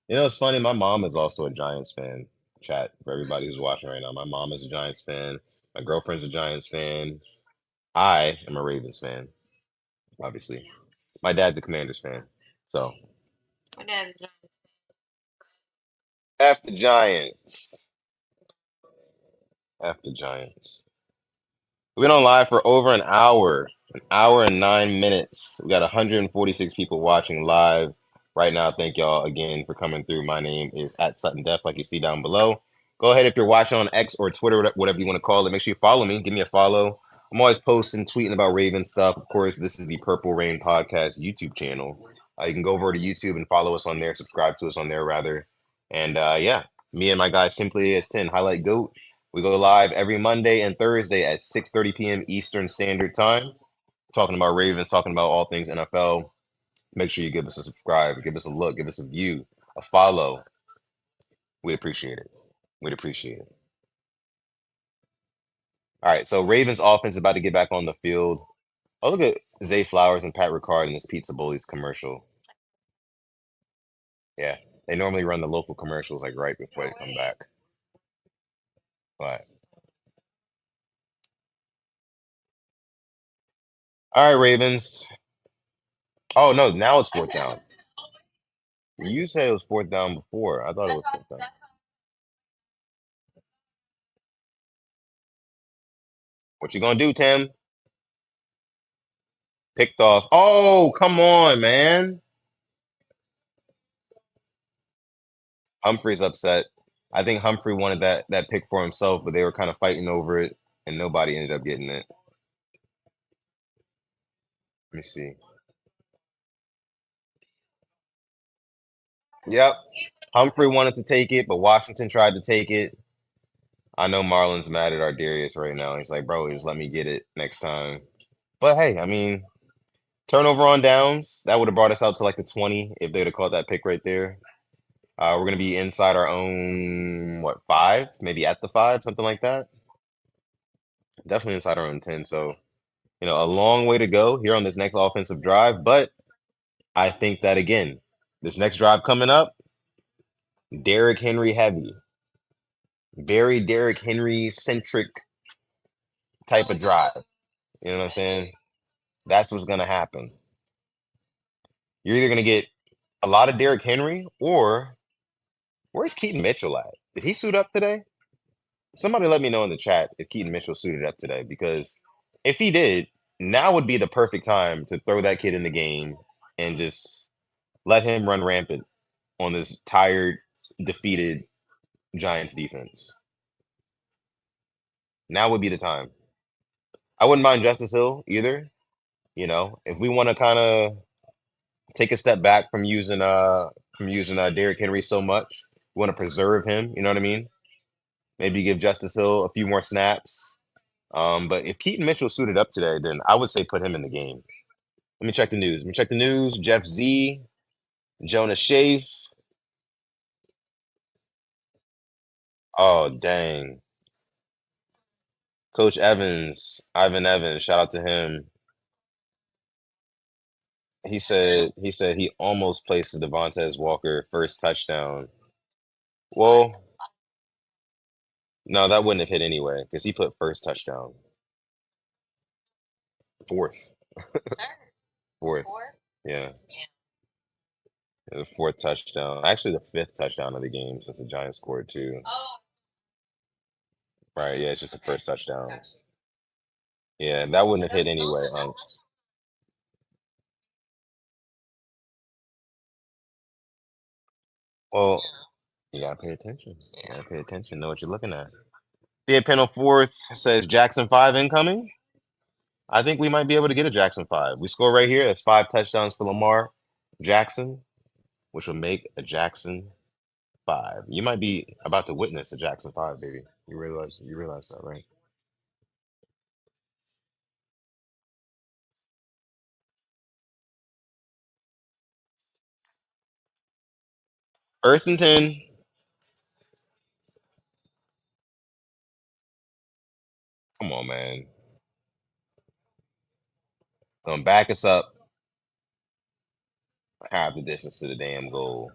You know, it's funny. My mom is also a Giants fan. Chat for everybody who's watching right now. My mom is a Giants fan. My girlfriend's a Giants fan. I am a Ravens fan, obviously. My dad's a Commanders fan. So, F the Giants. F the Giants. We've been on live for over an hour and 9 minutes. We got 146 people watching live right now. Thank y'all again for coming through. My name is at Sutton Def, like you see down below. Go ahead if you're watching on X or Twitter, whatever you want to call it. Make sure you follow me. Give me a follow. I'm always posting, tweeting about Raven stuff. Of course, this is the Purple Rain Podcast YouTube channel. You can go over to YouTube and follow us on there, subscribe to us on there, rather. And yeah, me and my guy Simply as 10 Highlight Goat. We go live every Monday and Thursday at 6:30 p.m. Eastern Standard Time, talking about Ravens, talking about all things NFL. Make sure you give us a subscribe, give us a look, give us a view, a follow. We'd appreciate it. We'd appreciate it. All right, so Ravens offense is about to get back on the field. Oh, look at Zay Flowers and Pat Ricard in this Pizza Bullies commercial. Yeah, they normally run the local commercials like right before they come back. But all right, Ravens. Oh no, now it's fourth down. You said it was fourth down before. I thought it was fourth down. What you gonna do, Tim? Picked off. Oh, come on, man. Humphrey's upset. I think Humphrey wanted that pick for himself, but they were kind of fighting over it, and nobody ended up getting it. Let me see. Yep. Humphrey wanted to take it, but Washington tried to take it. I know Marlon's mad at our Darius right now. He's like, bro, just let me get it next time. But hey, I mean, turnover on downs, that would have brought us out to like the 20 if they'd have caught that pick right there. We're gonna be inside our own what, five? Maybe at the five, something like that. Definitely inside our own 10. So, a long way to go here on this next offensive drive. But I think that again, this next drive coming up, Derrick Henry heavy. Very Derrick Henry centric type of drive. You know what I'm saying? That's what's gonna happen. You're either gonna get a lot of Derrick Henry or where's Keaton Mitchell at? Did he suit up today? Somebody let me know in the chat if Keaton Mitchell suited up today because if he did, now would be the perfect time to throw that kid in the game and just let him run rampant on this tired, defeated Giants defense. Now would be the time. I wouldn't mind Justice Hill either. If we want to kind of take a step back from using Derrick Henry so much, we want to preserve him. You know what I mean? Maybe give Justice Hill a few more snaps. But if Keaton Mitchell suited up today, then I would say put him in the game. Let me check the news. Let me check the news. Jeff Z, Jonah Shafe. Oh, dang. Coach Evans, Ivan Evans, shout out to him. He said he almost placed the Devontae Walker first touchdown. Well, no, that wouldn't have hit anyway because he put first touchdown. Fourth. Fourth. Yeah. The fourth touchdown. Actually, the fifth touchdown of the game since the Giants scored two. Right. Yeah, it's just the first touchdown. Yeah, that wouldn't have hit anyway. Well, you gotta pay attention. You gotta pay attention. Know what you're looking at. The Pennell fourth says Jackson 5 incoming. I think we might be able to get a Jackson 5. We score right here. That's 5 touchdowns for Lamar Jackson, which will make a Jackson 5. You might be about to witness a Jackson 5, baby. You realize that, right? Earth and 10. Come on, man. Gonna back us up half the distance to the damn goal.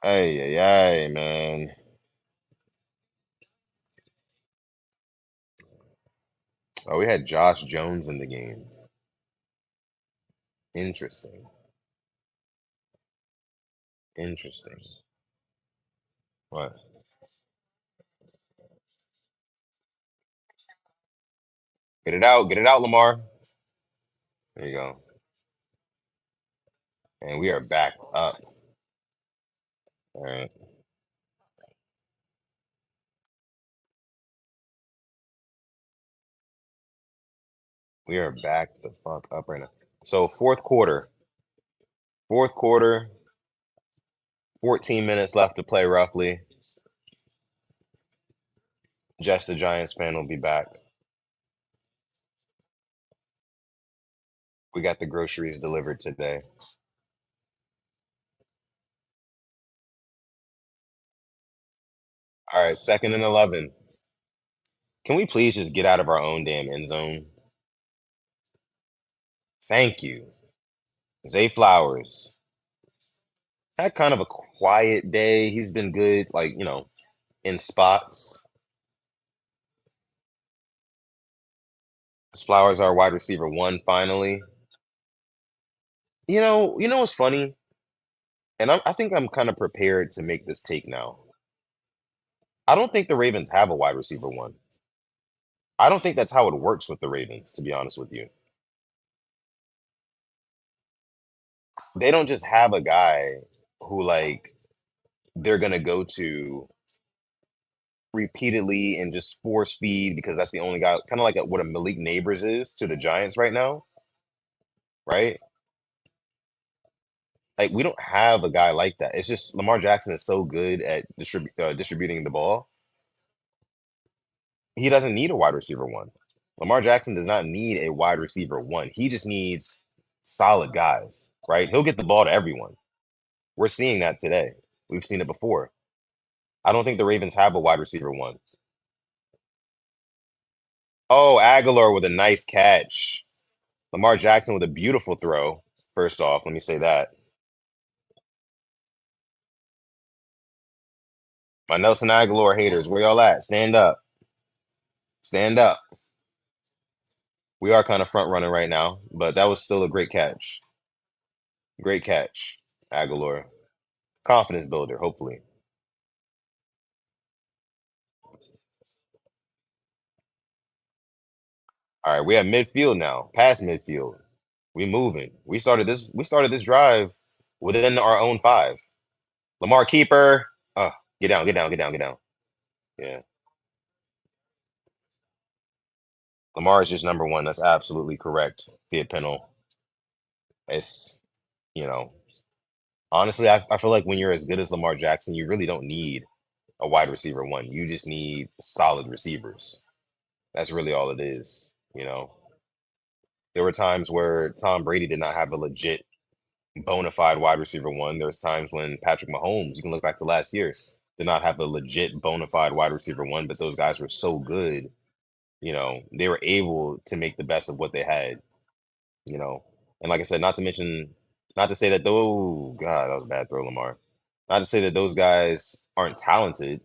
Hey, hey, hey, man. Oh, we had Josh Jones in the game. Interesting. Interesting. What? Get it out. Get it out, Lamar. There you go. And we are back up. All right. We are back the fuck up right now. So fourth quarter, 14 minutes left to play roughly. Just the Giants fan will be back. We got the groceries delivered today. All right, second and 11. Can we please just get out of our own damn end zone? Thank you. Zay Flowers. Had kind of a quiet day. He's been good, like, in spots. Flowers our wide receiver one finally. You know what's funny? And I think I'm kind of prepared to make this take now. I don't think the Ravens have a wide receiver one. I don't think that's how it works with the Ravens, to be honest with you. They don't just have a guy who like they're gonna go to repeatedly and just force feed because that's the only guy, kind of like what a Malik Neighbors is to the Giants right now, right? Like we don't have a guy like that. It's just Lamar Jackson is so good at distributing the ball. He doesn't need a wide receiver one. Lamar Jackson does not need a wide receiver one. He just needs solid guys, right? He'll get the ball to everyone. We're seeing that today. We've seen it before. I don't think the Ravens have a wide receiver one. Oh, Aguilar with a nice catch. Lamar Jackson with a beautiful throw. First off, let me say that. My Nelson Aguilar haters, where y'all at? Stand up. Stand up. We are kind of front running right now, but that was still a great catch. Great catch, Aguilar. Confidence builder, hopefully. All right, we at midfield now, past midfield. We moving. We started this drive within our own five. Lamar keeper. Get down, get down, get down, get down. Yeah. Lamar is just number one. That's absolutely correct. Kid Pennell. It's, you know, honestly, I feel like when you're as good as Lamar Jackson, you really don't need a wide receiver one. You just need solid receivers. That's really all it is. There were times where Tom Brady did not have a legit bona fide wide receiver one. There's times when Patrick Mahomes, you can look back to last year, did not have a legit bona fide wide receiver one, but those guys were so good, they were able to make the best of what they had, you know. And like I said, not to say that though, God, that was a bad throw, Lamar. Not to say that those guys aren't talented,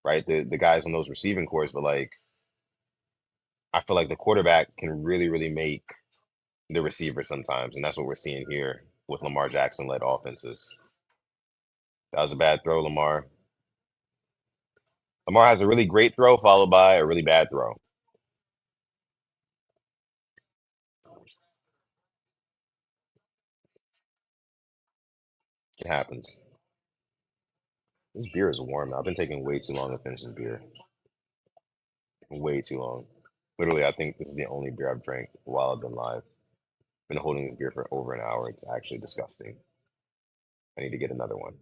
right? The guys on those receiving cores, but like I feel like the quarterback can really, really make the receiver sometimes, and that's what we're seeing here with Lamar Jackson led offenses. That was a bad throw, Lamar. Lamar has a really great throw followed by a really bad throw. It happens. This beer is warm. I've been taking way too long to finish this beer. Way too long. Literally, I think this is the only beer I've drank while I've been live. Been holding this beer for over an hour. It's actually disgusting. I need to get another one.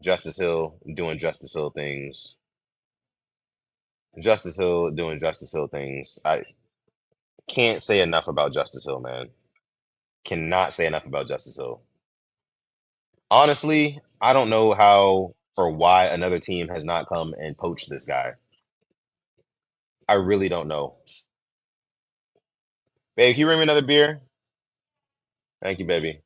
Justice Hill doing Justice Hill things. Justice Hill doing Justice Hill things. I can't say enough about Justice Hill, man. Cannot say enough about Justice Hill. Honestly, I don't know how or why another team has not come and poached this guy. I really don't know. Babe, can you bring me another beer? Thank you, baby.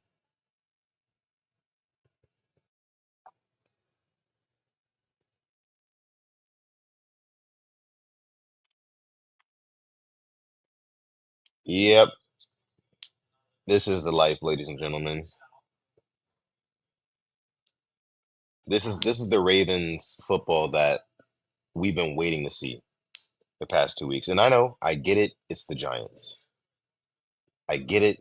Yep, this is the life, ladies and gentlemen. This is the Ravens football that we've been waiting to see the past 2 weeks. And I know, I get it, it's the Giants. I get it,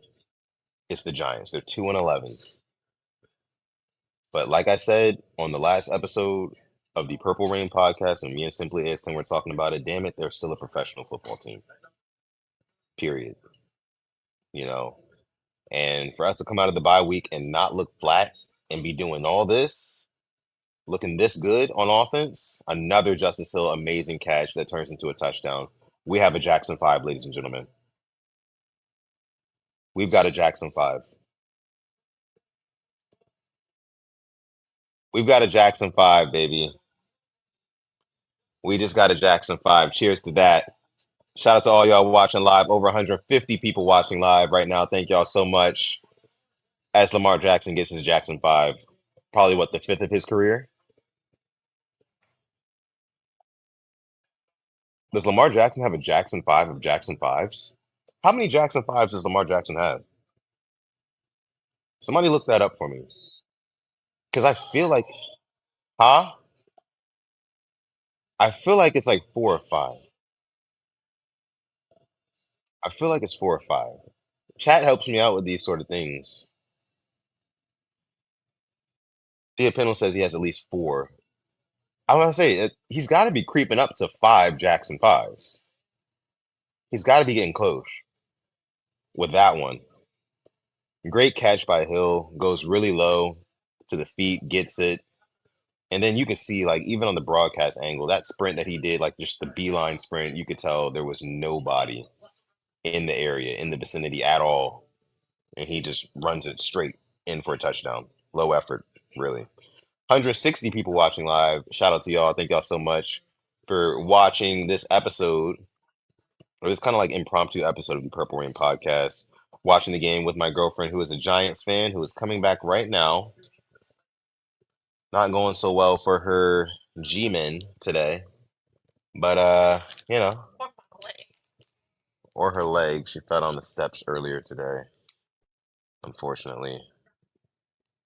it's the Giants. They're 2-11. But like I said on the last episode of the Purple Rain podcast, and me and Simply Aston were talking about it, damn it, they're still a professional football team. Period. You know. And for us to come out of the bye week and not look flat and be doing all this, looking this good on offense, another Justice Hill amazing catch that turns into a touchdown. We have a Jackson 5, ladies and gentlemen. We've got a Jackson 5. We've got a Jackson 5, baby. We just got a Jackson 5. Cheers to that. Shout out to all y'all watching live. Over 150 people watching live right now. Thank y'all so much. As Lamar Jackson gets his Jackson 5. Probably what, the fifth of his career? Does Lamar Jackson have a Jackson 5 of Jackson 5s? How many Jackson 5s does Lamar Jackson have? Somebody look that up for me. Because I feel like, huh? I feel like it's like four or five. I feel like it's four or five. Chat helps me out with these sort of things. Thea Pennell says he has at least four. I want to say he's got to be creeping up to five Jackson 5s. He's got to be getting close with that one. Great catch by Hill, goes really low to the feet, gets it. And then you can see, like, even on the broadcast angle, that sprint that he did, like just the beeline sprint, you could tell there was nobody in the area, in the vicinity at all. And he just runs it straight in for a touchdown. Low effort, really. 160 people watching live. Shout out to y'all. Thank y'all so much for watching this episode, or this kind of like impromptu episode of the Purple Rain podcast. Watching the game with my girlfriend, who is a Giants fan, who is coming back right now. Not going so well for her G-men today, but you know, or her leg. She fell on the steps earlier today. Unfortunately,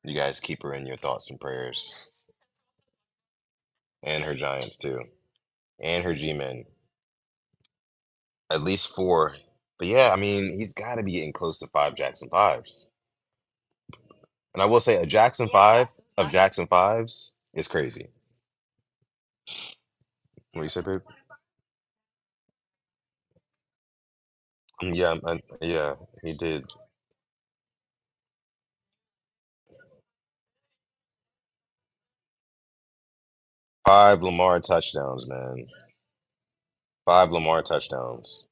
you guys keep her in your thoughts and prayers, and her Giants too, and her G-men. At least four. But yeah, I mean, he's got to be getting close to five Jackson fives. And I will say, a Jackson 5 of Jackson 5s is crazy. What you say, babe? Yeah, yeah, he did. Five Lamar touchdowns, man. Five Lamar touchdowns.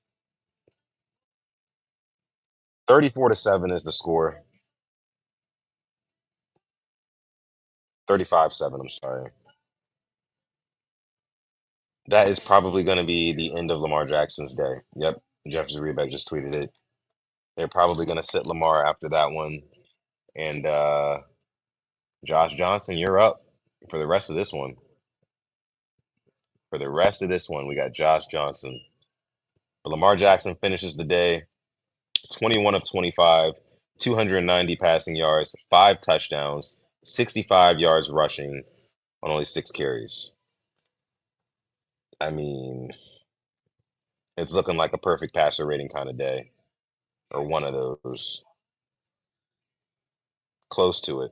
34-7 is the score. 35-7, I'm sorry. That is probably going to be the end of Lamar Jackson's day. Yep, Jeff Zrebeck just tweeted it. They're probably going to sit Lamar after that one. And Josh Johnson, you're up for the rest of this one. For the rest of this one, we got Josh Johnson. But Lamar Jackson finishes the day 21 of 25, 290 passing yards, five touchdowns, 65 yards rushing on only six carries. I mean, it's looking like a perfect passer rating kind of day, or one of those. Close to it.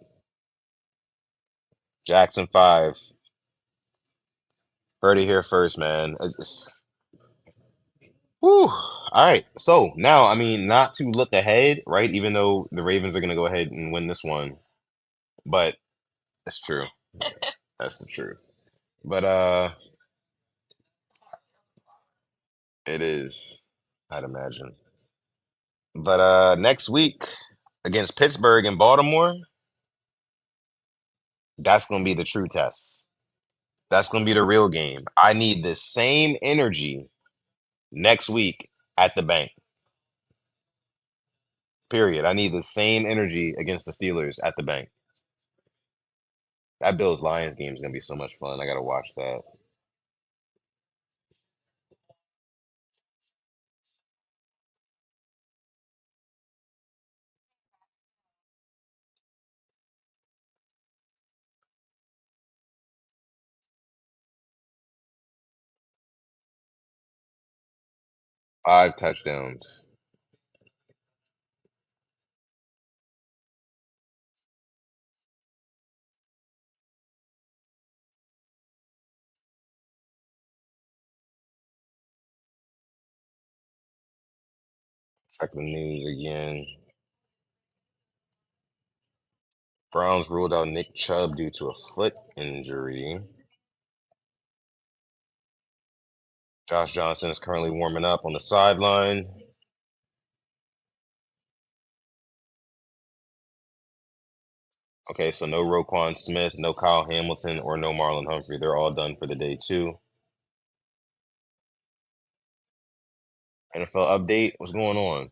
Jackson 5. Heard it here first, man. Whew. All right. So now, I mean, not to look ahead, right? Even though the Ravens are going to go ahead and win this one, but that's true. That's the truth. But it is, I'd imagine. But next week against Pittsburgh and Baltimore, that's going to be the true test. That's going to be the real game. I need the same energy next week at the bank. Period. I need the same energy against the Steelers at the bank. That Bills Lions game is going to be so much fun. I got to watch that. 5 touchdowns. Check the news again. Browns ruled out Nick Chubb due to a foot injury. Josh Johnson is currently warming up on the sideline. Okay, so no Roquan Smith, no Kyle Hamilton, or no Marlon Humphrey. They're all done for the day too. NFL update. What's going on?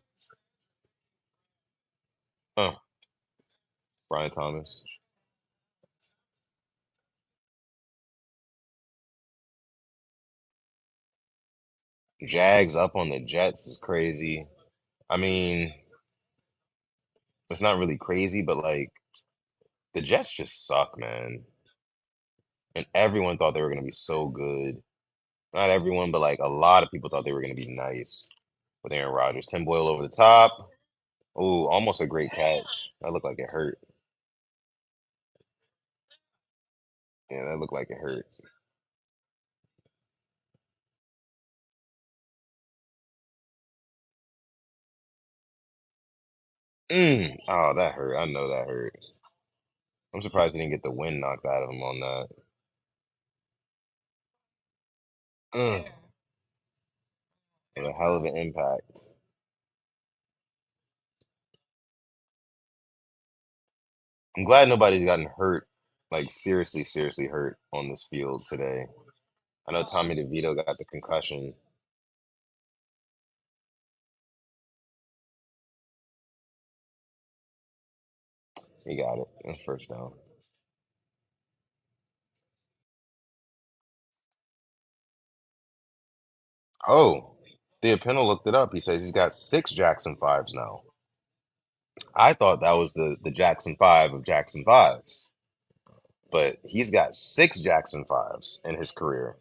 Huh, Brian Thomas. Jags up on the Jets is crazy. I mean, it's not really crazy, but like the Jets just suck, man. And everyone thought they were gonna be so good. Not everyone, but like a lot of people thought they were gonna be nice with Aaron Rodgers. Tim Boyle over the top. Ooh, almost a great catch. That looked like it hurt. Yeah, that looked like it hurt. Oh, that hurt. I know that hurt. I'm surprised he didn't get the wind knocked out of him on that. Mm, what a hell of an impact. I'm glad nobody's gotten hurt, like seriously, seriously hurt on this field today. I know Tommy DeVito got the concussion. He got it. That's first down. Oh, Theopino looked it up. He says he's got six Jackson fives now. I thought that was the Jackson five of Jackson fives, but he's got six Jackson fives in his career.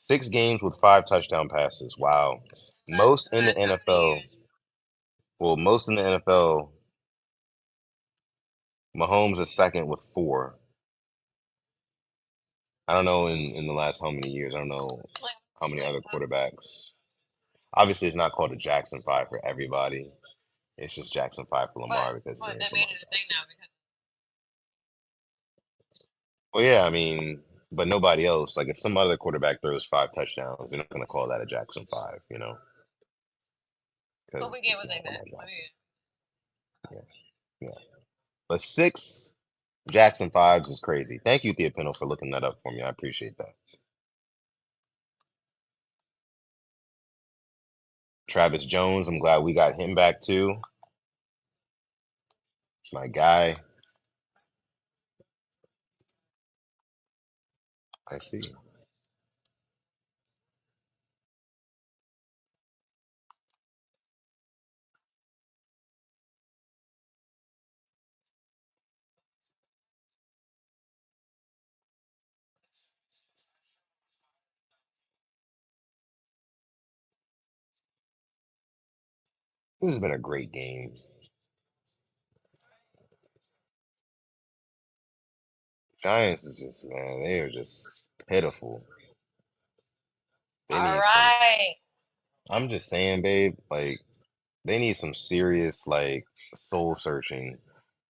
6 games with 5 touchdown passes. Wow. Most in the NFL. Well, most in the NFL, Mahomes is second with 4. I don't know in the last how many years. I don't know how many other quarterbacks. Obviously, it's not called a Jackson 5 for everybody. It's just Jackson 5 for Lamar because he has Lamar Jackson. Well, yeah, I mean, but nobody else. Like, if some other quarterback throws 5 touchdowns, they're not going to call that a Jackson 5, you know? Because yeah, yeah. But 6 Jackson 5s is crazy. Thank you, Theopino, for looking that up for me. I appreciate that. Travis Jones, I'm glad we got him back too. It's my guy. I see. This has been a great game. Giants is just, man, they are just pitiful. They need some, I'm just saying, babe, like, they need some serious, like, soul searching.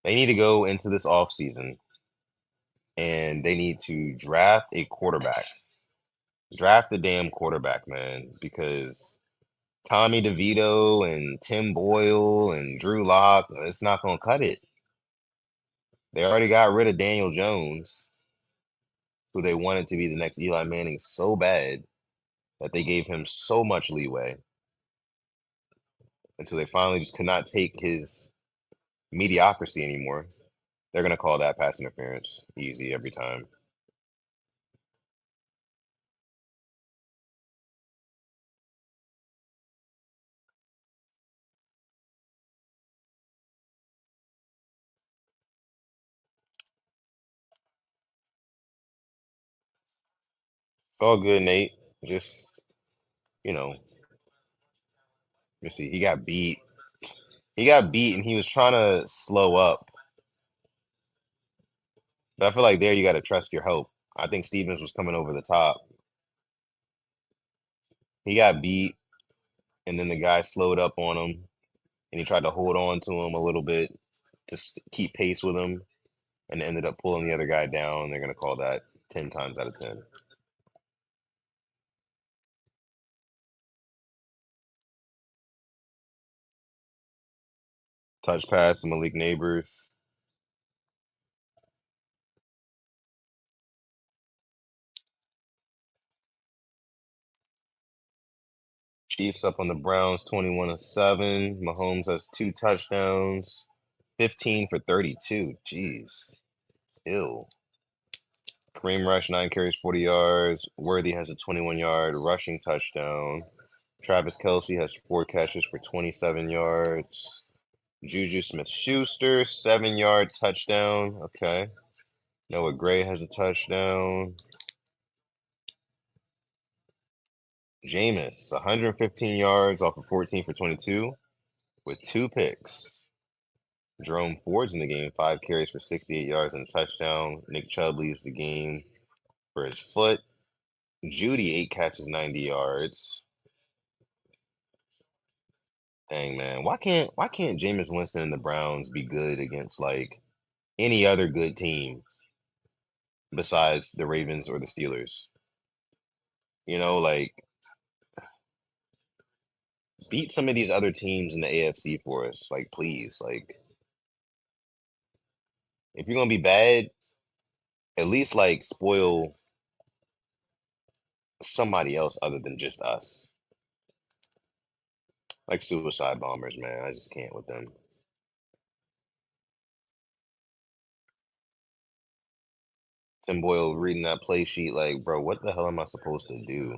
They need to go into this offseason and they need to draft a quarterback. Draft the damn quarterback, man, because Tommy DeVito and Tim Boyle and Drew Lock, it's not going to cut it. They already got rid of Daniel Jones, who they wanted to be the next Eli Manning so bad that they gave him so much leeway until they finally just could not take his mediocrity anymore. They're going to call that pass interference easy every time. It's all good, Nate. Just, you know, let me see. He got beat. He got beat and he was trying to slow up. But I feel like there you got to trust your hope. I think Stevens was coming over the top. He got beat and then the guy slowed up on him and he tried to hold on to him a little bit to keep pace with him and ended up pulling the other guy down. They're going to call that 10 times out of 10. Touch pass to Malik Neighbors. Chiefs up on the Browns 21-7. Mahomes has 2 touchdowns, 15 for 32. Jeez. Ew. Kareem Rush, 9 carries, 40 yards. Worthy has a 21-yard rushing touchdown. Travis Kelce has 4 catches for 27 yards. Juju Smith-Schuster, 7-yard touchdown. Okay. Noah Gray has a touchdown. Jameis, 115 yards off of 14 for 22 with 2 picks. Jerome Ford's in the game, 5 carries for 68 yards and a touchdown. Nick Chubb leaves the game for his foot. Judy, 8 catches, 90 yards. Dang man, why can't Jameis Winston and the Browns be good against like any other good team besides the Ravens or the Steelers? Like beat some of these other teams in the AFC for us, like please. Like if you're gonna be bad, at least like spoil somebody else other than just us. Like suicide bombers, man. I just can't with them. Tim Boyle reading that play sheet, like, bro, what the hell am I supposed to do?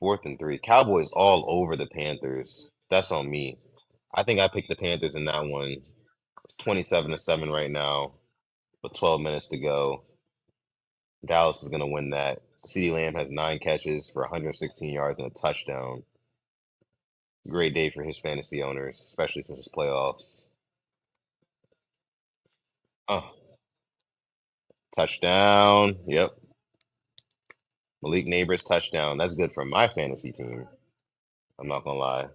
4th and 3. Cowboys all over the Panthers. That's on me. I think I picked the Panthers in that one. It's 27-7 right now, with 12 minutes to go. Dallas is gonna win that. CeeDee Lamb has 9 catches for 116 yards and a touchdown. Great day for his fantasy owners, especially since it's playoffs. Oh, touchdown. Yep. Malik Neighbors touchdown. That's good for my fantasy team. I'm not gonna lie.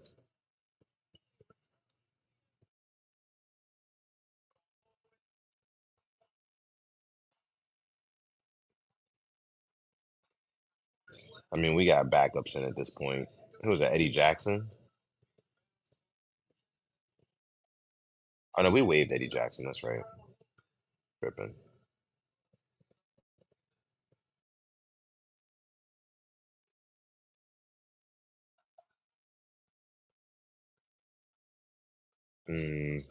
I mean, we got backups in at this point. Who was that? Eddie Jackson? Oh no, we waived Eddie Jackson. That's right. Tripping. Mm,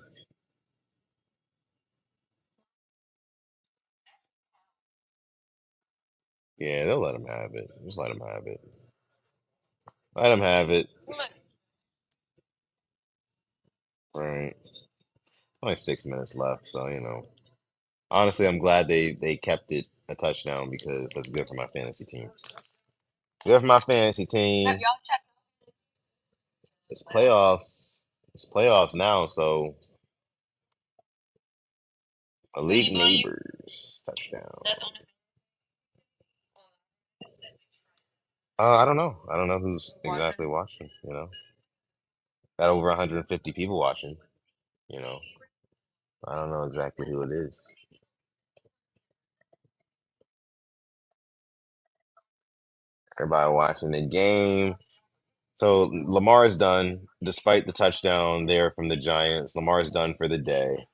yeah, they'll let him have it. Just let him have it. Let him have it. Right. Only 6 minutes left, so Honestly, I'm glad they kept it a touchdown because that's good for my fantasy team. Good for my fantasy team. It's playoffs. It's playoffs now, so Malik Neighbors touchdown. I don't know. I don't know who's exactly watching. Got over 150 people watching. You know, I don't know exactly who it is. Everybody watching the game. So Lamar's done, despite the touchdown there from the Giants. Lamar's done for the day.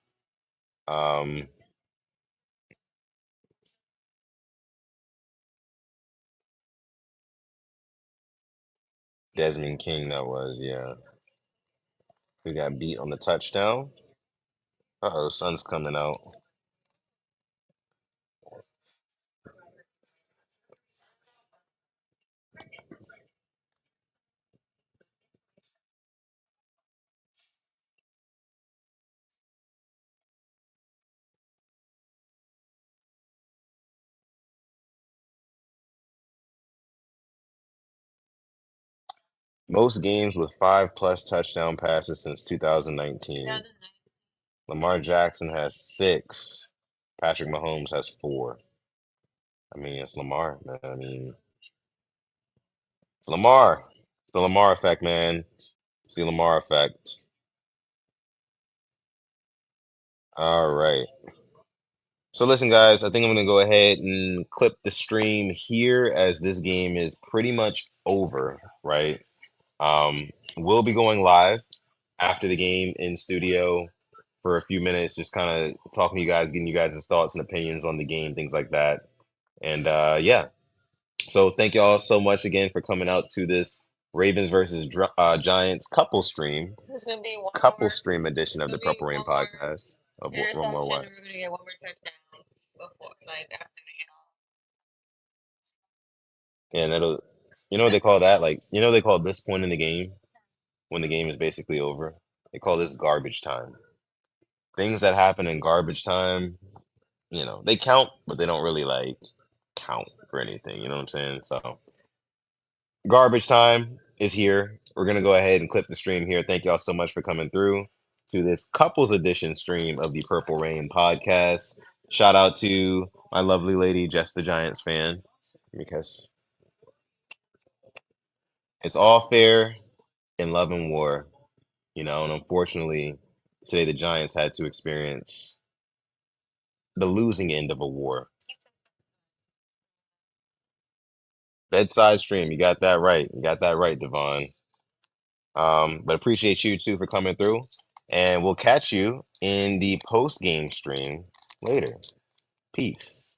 Um, Desmond King, that was, yeah. Who got beat on the touchdown? Uh-oh, sun's coming out. Most games with 5+ touchdown passes since 2019. Lamar Jackson has 6. Patrick Mahomes has 4. I mean, it's Lamar, man. I mean, it's Lamar. It's the Lamar effect, man. It's the Lamar effect. All right. So listen, guys, I think I'm gonna go ahead and clip the stream here as this game is pretty much over, right? We'll be going live after the game in studio for a few minutes, just kind of talking to you guys, getting you guys' thoughts and opinions on the game, things like that. And yeah, so thank you all so much again for coming out to this Ravens versus Giants couple stream edition of the Purple Rain podcast. Of one more what? And it'll, you know what they call that? Like, you know what they call this point in the game when the game is basically over? They call this garbage time. Things that happen in garbage time, they count, but they don't really like count for anything. You know what I'm saying? So garbage time is here. We're gonna go ahead and clip the stream here. Thank y'all so much for coming through to this couples edition stream of the Purple Rain podcast. Shout out to my lovely lady, Jess the Giants fan, because it's all fair in love and war, and unfortunately, today the Giants had to experience the losing end of a war. Bedside stream, you got that right. You got that right, Devon. But appreciate you too for coming through. And we'll catch you in the post game stream later. Peace.